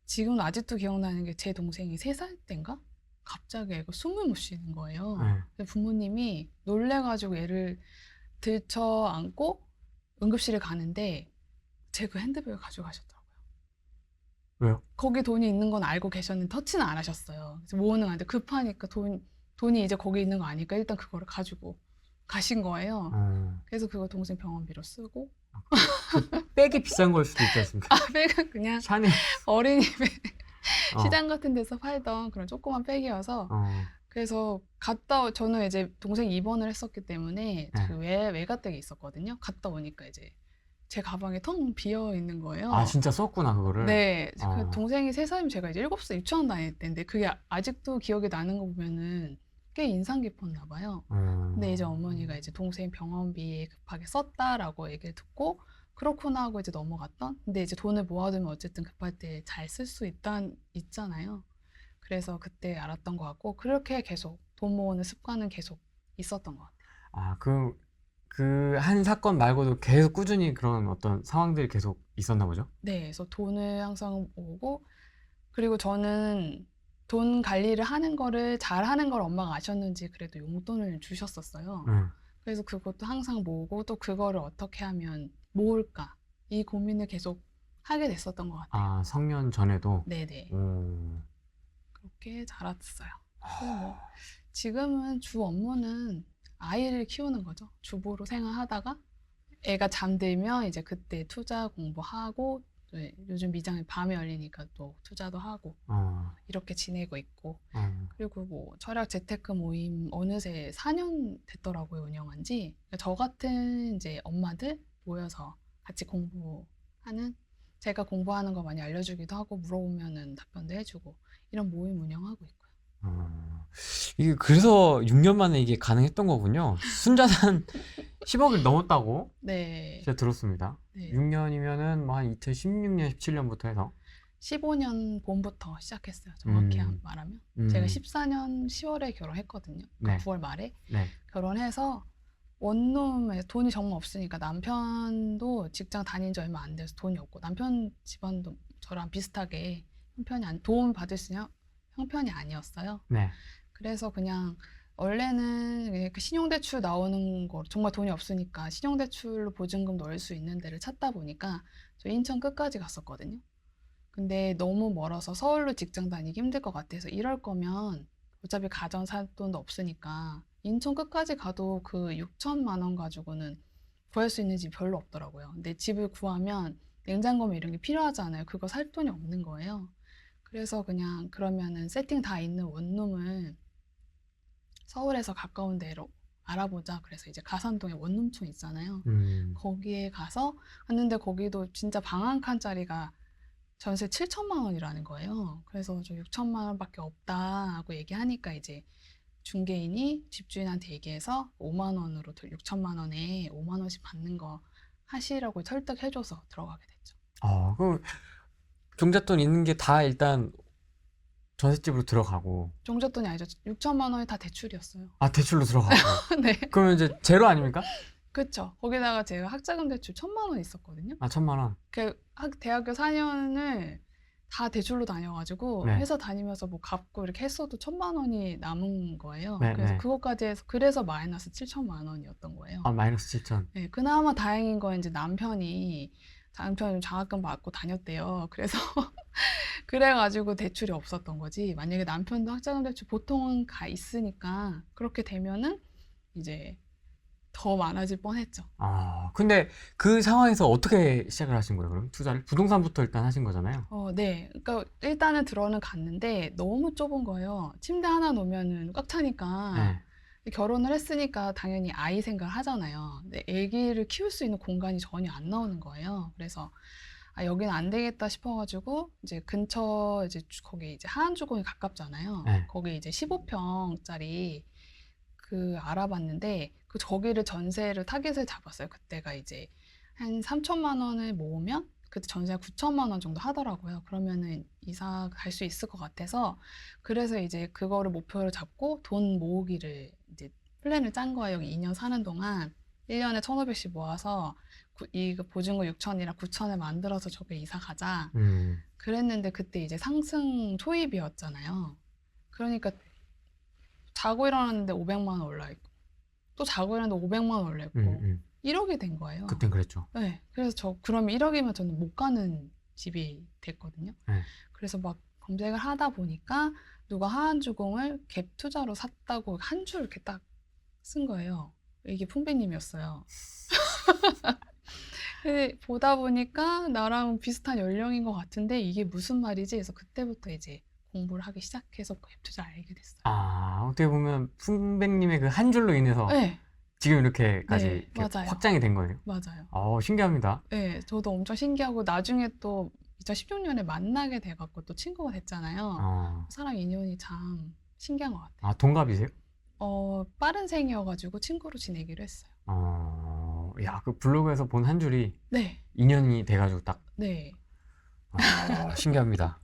지금 아직도 기억나는 게 제 동생이 3살 때인가? 갑자기 애가 숨을 못 쉬는 거예요. 네. 그래서 부모님이 놀래가지고 애를 들쳐 안고 응급실에 가는데 제 그 핸드백을 가져가셨더라고요. 왜요? 거기 돈이 있는 건 알고 계셨는데 터치는 안 하셨어요. 그래서 모으는 거 아닌데 급하니까 돈이 이제 거기 있는 거 아니까 일단 그거를 가지고 가신 거예요. 그래서 그거 동생 병원비로 쓰고 백이 비싼 걸 수도 있지 않습니까? 백은 그냥 샤넬. 어린이백 어. 시장 같은 데서 팔던 그런 조그만 백이어서 그래서 저는 이제 동생이 입원을 했었기 때문에 네. 그 외가댁에 있었거든요. 갔다 오니까 이제 제 가방에 텅 비어 있는 거예요. 아, 진짜 썼구나, 그거를? 네. 그 어. 동생이 3살이면 제가 이제 7살 유치원 다닐 때인데 그게 아직도 기억이 나는 거 보면은 꽤 인상 깊었나 봐요. 근데 이제 어머니가 이제 동생 병원비 급하게 썼다라고 얘기를 듣고 그렇구나 하고 이제 넘어갔던. 근데 이제 돈을 모아두면 어쨌든 급할 때 잘 쓸 수 있잖아요. 그래서 그때 알았던 것 같고 그렇게 계속 돈 모으는 습관은 계속 있었던 것 같아요. 아, 그 한 사건 말고도 계속 꾸준히 그런 어떤 상황들이 계속 있었나 보죠? 네. 그래서 돈을 항상 모으고 그리고 저는 돈 관리를 하는 거를 잘하는 걸 엄마가 아셨는지 그래도 용돈을 주셨었어요. 그래서 그것도 항상 모으고 또 그거를 어떻게 하면 모을까 이 고민을 계속 하게 됐었던 것 같아요. 아, 성년 전에도? 네네. 그렇게 자랐어요. 그리고 뭐 지금은 주 업무는 아이를 키우는 거죠. 주부로 생활하다가 애가 잠들면 이제 그때 투자 공부하고 네, 요즘 미장이 밤에 열리니까 또 투자도 하고 이렇게 지내고 있고 그리고 뭐 철학 재테크 모임 어느새 4년 됐더라고요 운영한 지. 그러니까 저 같은 이제 엄마들 모여서 같이 공부하는 제가 공부하는 거 많이 알려주기도 하고 물어보면은 답변도 해주고 이런 모임 운영하고 있고요. 이게 그래서 6년 만에 이게 가능했던 거군요. 순자산 10억을 넘었다고 네. 제가 들었습니다. 네. 6년이면은 뭐 한 2016년, 17년부터 해서 15년 봄부터 시작했어요. 정확히 말하면. 제가 14년 10월에 결혼했거든요. 그러니까 네. 9월 말에 네. 결혼해서 원룸에 돈이 정말 없으니까 남편도 직장 다닌 지 얼마 안 돼서 돈이 없고 남편 집안도 저랑 비슷하게 도움 받을 수 있는 형편이 아니었어요. 네. 그래서 그냥 원래는 신용대출 나오는 거 정말 돈이 없으니까 신용대출로 보증금 넣을 수 있는 데를 찾다 보니까 저 인천 끝까지 갔었거든요. 근데 너무 멀어서 서울로 직장 다니기 힘들 것 같아서 이럴 거면 어차피 가전 살 돈도 없으니까 인천 끝까지 가도 그 6천만 원 가지고는 구할 수 있는 집이 별로 없더라고요. 근데 집을 구하면 냉장고 뭐 이런 게 필요하잖아요. 그거 살 돈이 없는 거예요. 그래서 그냥 그러면은 세팅 다 있는 원룸을 서울에서 가까운 데로 알아보자. 그래서 이제 가산동에 원룸촌 있잖아요. 거기에 가서 갔는데 거기도 진짜 방 한 칸짜리가 전세 7천만 원이라는 거예요. 그래서 저 6천만 원밖에 없다 하고 얘기하니까 이제 중개인이 집주인한테 얘기해서 5만 원으로 6천만 원에 5만 원씩 받는 거 하시라고 설득해줘서 들어가게 됐죠. 그 종잣돈 있는 게 다 일단 전셋집으로 들어가고, 종잣돈이 아니죠. 6천만 원이 다 대출이었어요. 대출로 들어가고. 네, 그러면 이제 제로 아닙니까? 그쵸. 거기다가 제가 학자금 대출 1,000만 원 있었거든요. 1,000만 원. 대학교 4년을 다 대출로 다녀가지고 네. 회사 다니면서 뭐 갚고 이렇게 했어도 1,000만 원이 남은 거예요. 네, 그래서 네. 그것까지 해서 그래서 마이너스 7천만 원이었던 거예요. 마이너스 7천. 네, 그나마 다행인 건 이제 남편이 장학금 받고 다녔대요. 그래서 그래가지고 대출이 없었던 거지. 만약에 남편도 학자금 대출 보통은 가 있으니까 그렇게 되면은 이제 더 많아질 뻔했죠. 근데 그 상황에서 어떻게 시작을 하신 거예요, 그럼? 투자를? 부동산부터 일단 하신 거잖아요. 네. 그러니까 일단은 들어는 갔는데 너무 좁은 거예요. 침대 하나 놓으면은 꽉 차니까. 네. 결혼을 했으니까 당연히 아이 생각을 하잖아요. 근데 아기를 키울 수 있는 공간이 전혀 안 나오는 거예요. 그래서 여기는 안 되겠다 싶어가지고 이제 근처 이제 거기 이제 하안주공이 가깝잖아요. 네. 거기 이제 15평짜리 그 알아봤는데 그 저기를 전세를 타깃을 잡았어요. 그때가 이제 한 3천만 원을 모으면 그때 전세가 9천만 원 정도 하더라고요. 그러면은 이사 갈 수 있을 것 같아서 그래서 이제 그거를 목표로 잡고 돈 모으기를 이제 플랜을 짠 거예요. 여기 2년 사는 동안 1년에 1,500씩 모아서 이 보증금 6천이랑 9천을 만들어서 저기 이사 가자. 그랬는데 그때 이제 상승 초입이었잖아요. 그러니까 자고 일어났는데 500만 원 올라있고 또 자고 일어났는데 500만 원 올라있고 1억이 된 거예요. 그땐 그랬죠. 네. 그래서 그럼 1억이면 저는 못 가는 집이 됐거든요. 네. 그래서 막 검색을 하다 보니까 누가 하안주공을 갭 투자로 샀다고 한 줄 이렇게 딱 쓴 거예요. 이게 풍배님이었어요. 근데 보다 보니까 나랑 비슷한 연령인 것 같은데 이게 무슨 말이지? 그래서 그때부터 이제 공부를 하기 시작해서 갭 투자를 알게 됐어요. 어떻게 보면 풍백님의 그 한 줄로 인해서 네. 지금 이렇게까지 네, 이렇게 맞아요. 확장이 된 거예요. 맞아요. 신기합니다. 네, 저도 엄청 신기하고 나중에 또 2016년에 만나게 돼갖고 또 친구가 됐잖아요. 사람 인연이 참 신기한 것 같아요. 동갑이세요? 빠른 생이어가지고 친구로 지내기로 했어요. 야, 그 블로그에서 본 한 줄이 네, 인연이 돼가지고 딱. 네. 신기합니다.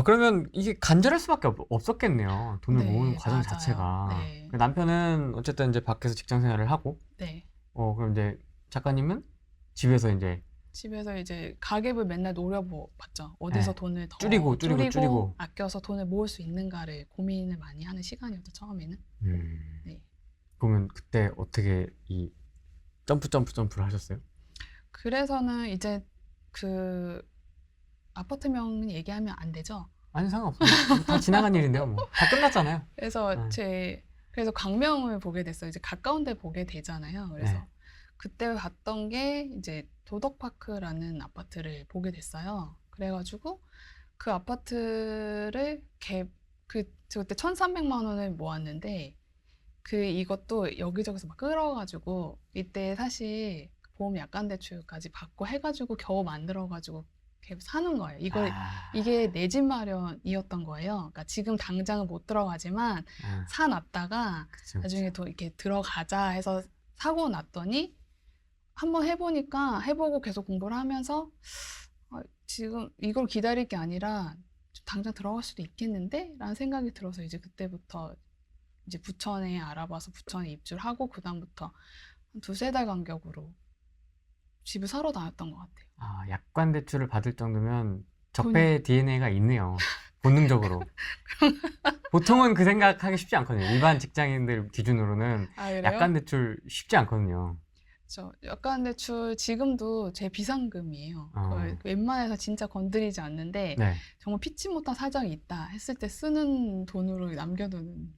그러면 이게 간절할 수밖에 없었겠네요. 돈을 네, 모으는 과정 맞아요. 자체가. 네. 그 남편은 어쨌든 이제 밖에서 직장 생활을 하고, 네. 그럼 이제 작가님은 집에서 이제 집에서 이제 가계부 맨날 노려봤죠. 어디서 네. 돈을 더 줄이고. 아껴서 돈을 모을 수 있는가를 고민을 많이 하는 시간이었죠, 처음에는. 네. 그러면 그때 어떻게 이 점프를 하셨어요? 그래서는 이제 그 아파트명 얘기하면 안 되죠. 아니, 상관없어요. 다 지나간 일인데요, 뭐. 다 끝났잖아요. 그래서 그래서 광명을 보게 됐어요. 이제 가까운 데 보게 되잖아요. 그래서 네. 그때 봤던 게 이제 도덕파크라는 아파트를 보게 됐어요. 그래가지고 그 아파트를 저 그때 1,300만 원을 모았는데 이것도 여기저기서 막 끌어가지고 이때 사실 보험 약관 대출까지 받고 해가지고 겨우 만들어가지고 계속 사는 거예요. 이게 내 집 마련이었던 거예요. 그러니까 지금 당장은 못 들어가지만 사놨다가 그쵸. 나중에 또 이렇게 들어가자 해서 사고 났더니 한번 해보고 계속 공부를 하면서 지금 이걸 기다릴 게 아니라 당장 들어갈 수도 있겠는데? 라는 생각이 들어서 이제 그때부터 이제 부천에 알아봐서 부천에 입주를 하고 그다음부터 한 2-3달 간격으로 집을 사러 다녔던 것 같아요. 약관 대출을 받을 정도면 적폐 DNA가 있네요. 본능적으로. 보통은 그 생각하기 쉽지 않거든요. 일반 직장인들 기준으로는 그래요? 약관 대출 쉽지 않거든요. 저 약간 대출 지금도 제 비상금이에요. 그걸 어. 웬만해서 진짜 건드리지 않는데 네. 정말 피치 못한 사정이 있다 했을 때 쓰는 돈으로 남겨두는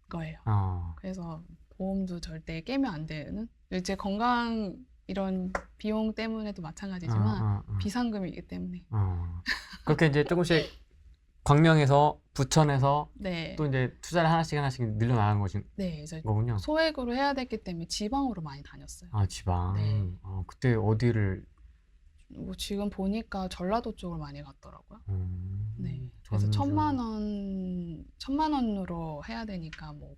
거예요. 어. 그래서 보험도 절대 깨면 안 되는 제 건강 이런 비용 때문에도 마찬가지지만 비상금이기 때문에 그렇게 이제 조금씩 광명에서 부천에서 네. 또 이제 투자를 하나씩 늘려나간 네, 이제 거군요. 소액으로 해야 됐기 때문에 지방으로 많이 다녔어요. 아, 지방. 네. 그때 어디를 뭐 지금 보니까 전라도 쪽을 많이 갔더라고요. 네. 그래서 전주, 1,000만 원으로 해야 되니까 뭐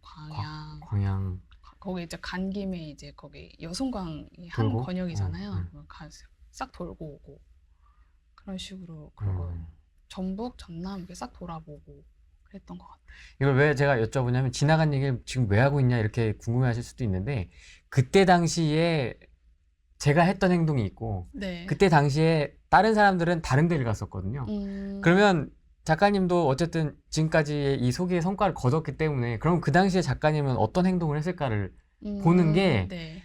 광양 거기 이제 간 김에 이제 거기 여순광이 한 돌고? 권역이잖아요. 싹 돌고 오고 그런 식으로 그리고 전북, 전남 이렇게 싹 돌아보고 그랬던 것 같아요. 이걸 왜 제가 여쭤보냐면 지나간 얘기를 지금 왜 하고 있냐 이렇게 궁금해하실 수도 있는데 그때 당시에 제가 했던 행동이 있고 네. 그때 당시에 다른 사람들은 다른 데를 갔었거든요. 그러면 작가님도 어쨌든 지금까지 이 소개의 성과를 거뒀기 때문에 그럼 그 당시에 작가님은 어떤 행동을 했을까를 보는 게 네.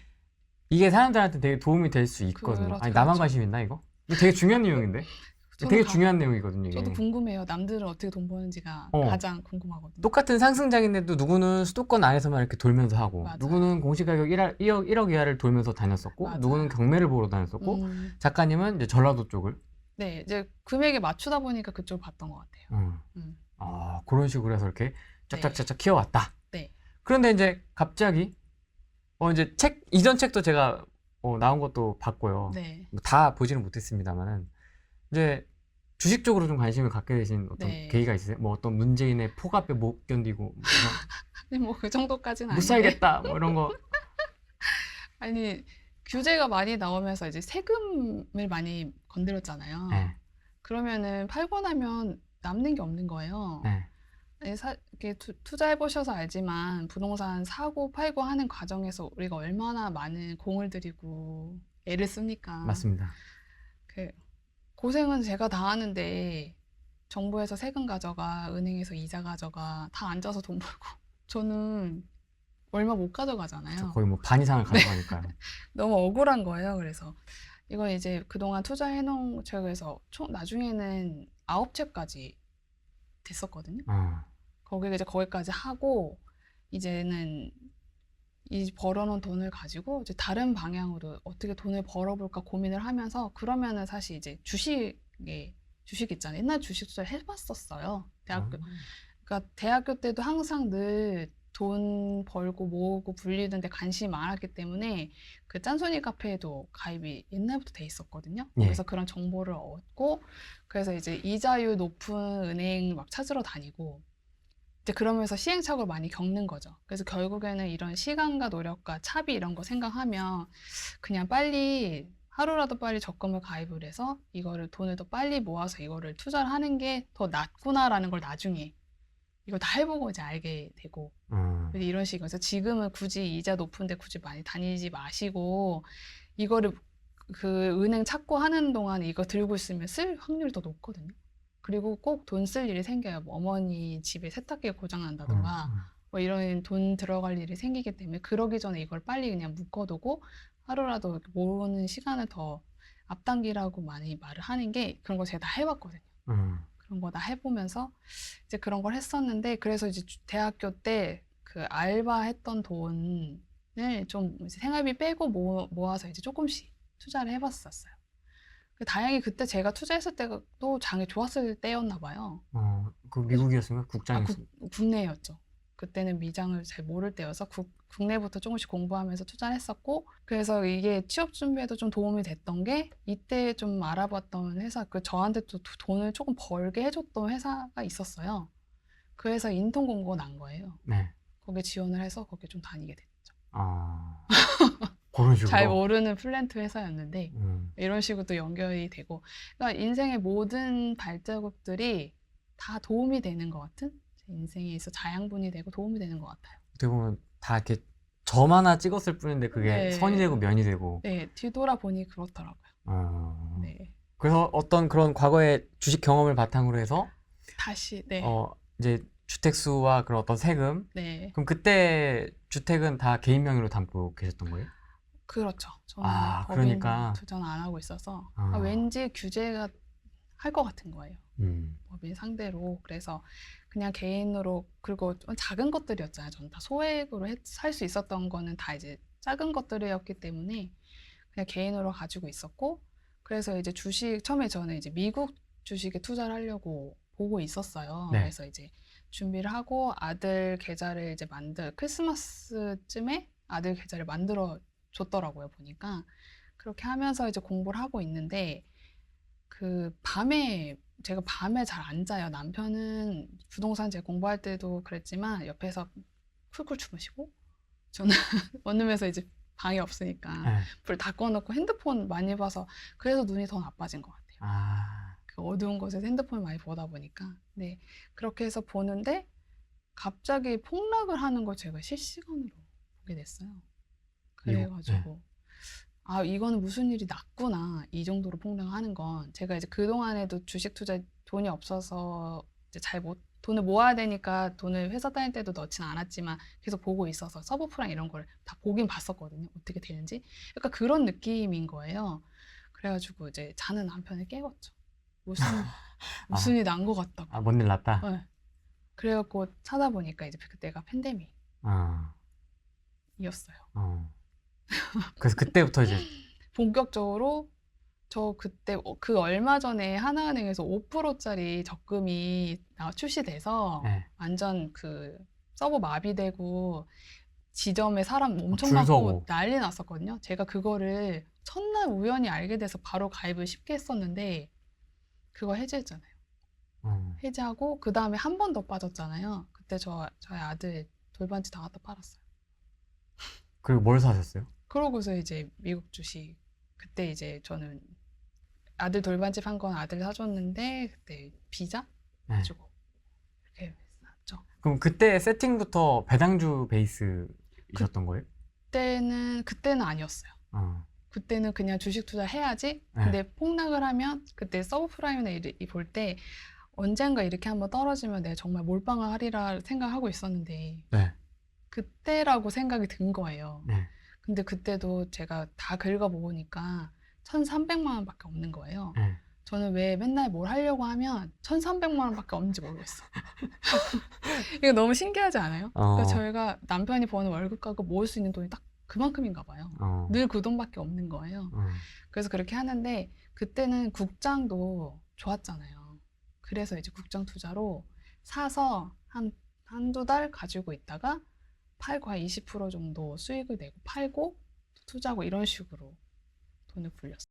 이게 사람들한테 되게 도움이 될 수 있거든요. 그렇죠, 아니 나만 그렇죠. 관심 있나 이거? 이거 되게 중요한 내용인데? 되게 중요한 내용이거든요. 이게. 저도 궁금해요. 남들은 어떻게 돈 버는지가 가장 궁금하거든요. 똑같은 상승장인데도 누구는 수도권 안에서만 이렇게 돌면서 하고 맞아요. 누구는 공시가격 1억 이하를 돌면서 다녔었고 맞아요. 누구는 경매를 보러 다녔었고 작가님은 이제 전라도 쪽을 네, 이제 금액에 맞추다 보니까 그쪽을 봤던 것 같아요. 그런 식으로 해서 이렇게 쫙쫙쫙쫙 키워왔다. 네. 그런데 이제 갑자기 이제 이전 책도 제가 나온 것도 봤고요. 네. 뭐다 보지는 못했습니다만은 이제 주식 쪽으로 좀 관심을 갖게 되신 어떤 네. 계기가 있으세요? 뭐 어떤 문재인의 폭압에 못 견디고 뭐 그 정도까지는 못 아닌데. 살겠다 뭐 이런 거. 아니 규제가 많이 나오면서 이제 세금을 많이 건드렸잖아요. 네. 그러면은 팔고 나면 남는 게 없는 거예요. 네. 아니, 이렇게 투자해 보셔서 알지만 부동산 사고 팔고 하는 과정에서 우리가 얼마나 많은 공을 들이고 애를 씁니까? 맞습니다. 그 고생은 제가 다 하는데 정부에서 세금 가져가, 은행에서 이자 가져가, 다 앉아서 돈 벌고 저는 얼마 못 가져가잖아요. 거의 뭐 반 이상을 가져가니까요. 너무 억울한 거예요. 그래서 이건 이제 그동안 투자해 놓은 책에서 총 나중에는 9채까지 됐었거든요. 거기까지 하고 이제는 이 벌어놓은 돈을 가지고 이제 다른 방향으로 어떻게 돈을 벌어볼까 고민을 하면서 그러면은 사실 이제 주식 있잖아요. 옛날 주식 투자를 해봤었어요. 그러니까 대학교 때도 항상 늘 돈 벌고 모으고 불리는데 관심이 많았기 때문에 그 짠순이 카페에도 가입이 옛날부터 돼 있었거든요. 예. 그래서 그런 정보를 얻고 그래서 이제 이자율 높은 은행 막 찾으러 다니고 이제 그러면서 시행착오를 많이 겪는 거죠. 그래서 결국에는 이런 시간과 노력과 차비 이런 거 생각하면 그냥 빨리 하루라도 빨리 적금을 가입을 해서 이거를 돈을 더 빨리 모아서 이거를 투자를 하는 게 더 낫구나라는 걸 나중에 이걸 다 해보고 이제 알게 되고 이런 식으로 해서 지금은 굳이 이자 높은데 굳이 많이 다니지 마시고 이거를 그 은행 찾고 하는 동안 이거 들고 있으면 쓸 확률이 더 높거든요. 그리고 꼭 돈 쓸 일이 생겨요. 뭐 어머니 집에 세탁기가 고장난다던가 뭐 이런 돈 들어갈 일이 생기기 때문에 그러기 전에 이걸 빨리 그냥 묶어두고 하루라도 모으는 시간을 더 앞당기라고 많이 말을 하는 게 그런 거 제가 다 해봤거든요. 그런 거 다 해보면서 이제 그런 걸 했었는데 그래서 이제 대학교 때 그 알바했던 돈을 좀 이제 생활비 빼고 모아서 이제 조금씩 투자를 해봤었어요. 다행히 그때 제가 투자했을 때가 또 장이 좋았을 때였나 봐요. 그 미국이었습니까? 국장이었습니까? 국내였죠. 그때는 미장을 잘 모를 때여서 국내부터 조금씩 공부하면서 투자를 했었고 그래서 이게 취업 준비에도 좀 도움이 됐던 게 이때 좀 알아봤던 회사 저한테 또 돈을 조금 벌게 해줬던 회사가 있었어요. 그 회사 인턴 공고가 난 거예요. 네. 거기에 지원을 해서 거기에 좀 다니게 됐죠. 그런 식으로 잘 모르는 플랜트 회사였는데 이런 식으로 또 연결이 되고 그러니까 인생의 모든 발자국들이 다 도움이 되는 것 같은 제 인생에 있어 자양분이 되고 도움이 되는 것 같아요. 어떻게 보면 다 이렇게 점 하나 찍었을 뿐인데 그게 네. 선이 되고 면이 되고. 네, 뒤돌아보니 그렇더라고요. 네. 그래서 어떤 그런 과거의 주식 경험을 바탕으로 해서 다시 네. 이제 주택수와 그런 어떤 세금. 네. 그럼 그때 주택은 다 개인 명의로 담고 계셨던 거예요? 그렇죠. 저는 아, 법인 그러니까. 투자는 안 하고 있어서 아. 왠지 규제가 할 것 같은 거예요. 음. 법인 상대로. 그래서 그냥 개인으로, 그리고 좀 작은 것들이었잖아요. 저는 다 소액으로 살 수 있었던 거는 다 이제 작은 것들이었기 때문에 그냥 개인으로 가지고 있었고, 그래서 이제 주식, 처음에 저는 이제 미국 주식에 투자를 하려고 보고 있었어요. 네. 그래서 이제 준비를 하고 아들 계좌를 이제 크리스마스쯤에 아들 계좌를 만들어 줬더라고요, 보니까. 그렇게 하면서 이제 공부를 하고 있는데, 그 밤에, 제가 밤에 잘 안 자요. 남편은 부동산 제가 공부할 때도 그랬지만 옆에서 쿨쿨 주무시고, 저는 원룸에서 이제 방이 없으니까 네. 불 다 꺼놓고 핸드폰 많이 봐서 그래서 눈이 더 나빠진 것 같아요. 아. 그 어두운 곳에서 핸드폰을 많이 보다 보니까. 네, 그렇게 해서 보는데 갑자기 폭락을 하는 걸 제가 실시간으로 보게 됐어요. 미국. 네. 그래가지고 아, 이거는 무슨 일이 났구나. 이 정도로 폭락하는 건. 제가 이제 그동안에도 주식 투자에 돈이 없어서 이제 돈을 모아야 되니까 돈을 회사 다닐 때도 넣진 않았지만 계속 보고 있어서 서브프라임 이런 걸 다 보긴 봤었거든요. 어떻게 되는지. 약간 그런 느낌인 거예요. 그래가지고 이제 자는 남편을 깨웠죠. 무슨 일이 난 것 같다고. 아, 뭔 일 났다. 네. 그래갖고 찾아보니까 이제 그때가 팬데믹이었어요. 아. 그래서 그때부터 이제 본격적으로 저 그때 그 얼마 전에 하나은행에서 5%짜리 적금이 출시돼서 네. 완전 그 서버 마비되고 지점에 사람 엄청 줄 많고 서고. 난리 났었거든요. 제가 그거를 첫날 우연히 알게 돼서 바로 가입을 쉽게 했었는데 그거 해지했잖아요. 해지하고 그 다음에 한 번 더 빠졌잖아요. 그때 저희 아들 돌반지 다 갖다 팔았어요. 그리고 뭘 사셨어요? 그러고서 이제 미국 주식, 그때 이제 저는 아들 돌반지 판 건 아들 사줬는데 그때 비자 네. 가지고 이렇게 샀죠. 그럼 그때 세팅부터 배당주 베이스이셨던 거예요? 그때는 아니었어요. 그때는 그냥 주식 투자 해야지. 근데 폭락을 하면 그때 서브프라임이나 볼 때 언젠가 이렇게 한번 떨어지면 내가 정말 몰빵을 하리라 생각하고 있었는데 네. 그때라고 생각이 든 거예요. 네. 근데 그때도 제가 다 긁어보니까 1,300만 원밖에 없는 거예요. 네. 저는 왜 맨날 뭘 하려고 하면 1,300만 원밖에 없는지 모르겠어. 이거 너무 신기하지 않아요? 그러니까 저희가 남편이 버는 월급 갖고 모을 수 있는 돈이 딱 그만큼인가 봐요. 늘 그 돈밖에 없는 거예요. 그래서 그렇게 하는데 그때는 국장도 좋았잖아요. 그래서 이제 국장 투자로 사서 한두 달 가지고 있다가 팔고 한 20% 정도 수익을 내고 팔고 투자하고 이런 식으로 돈을 굴렸어요.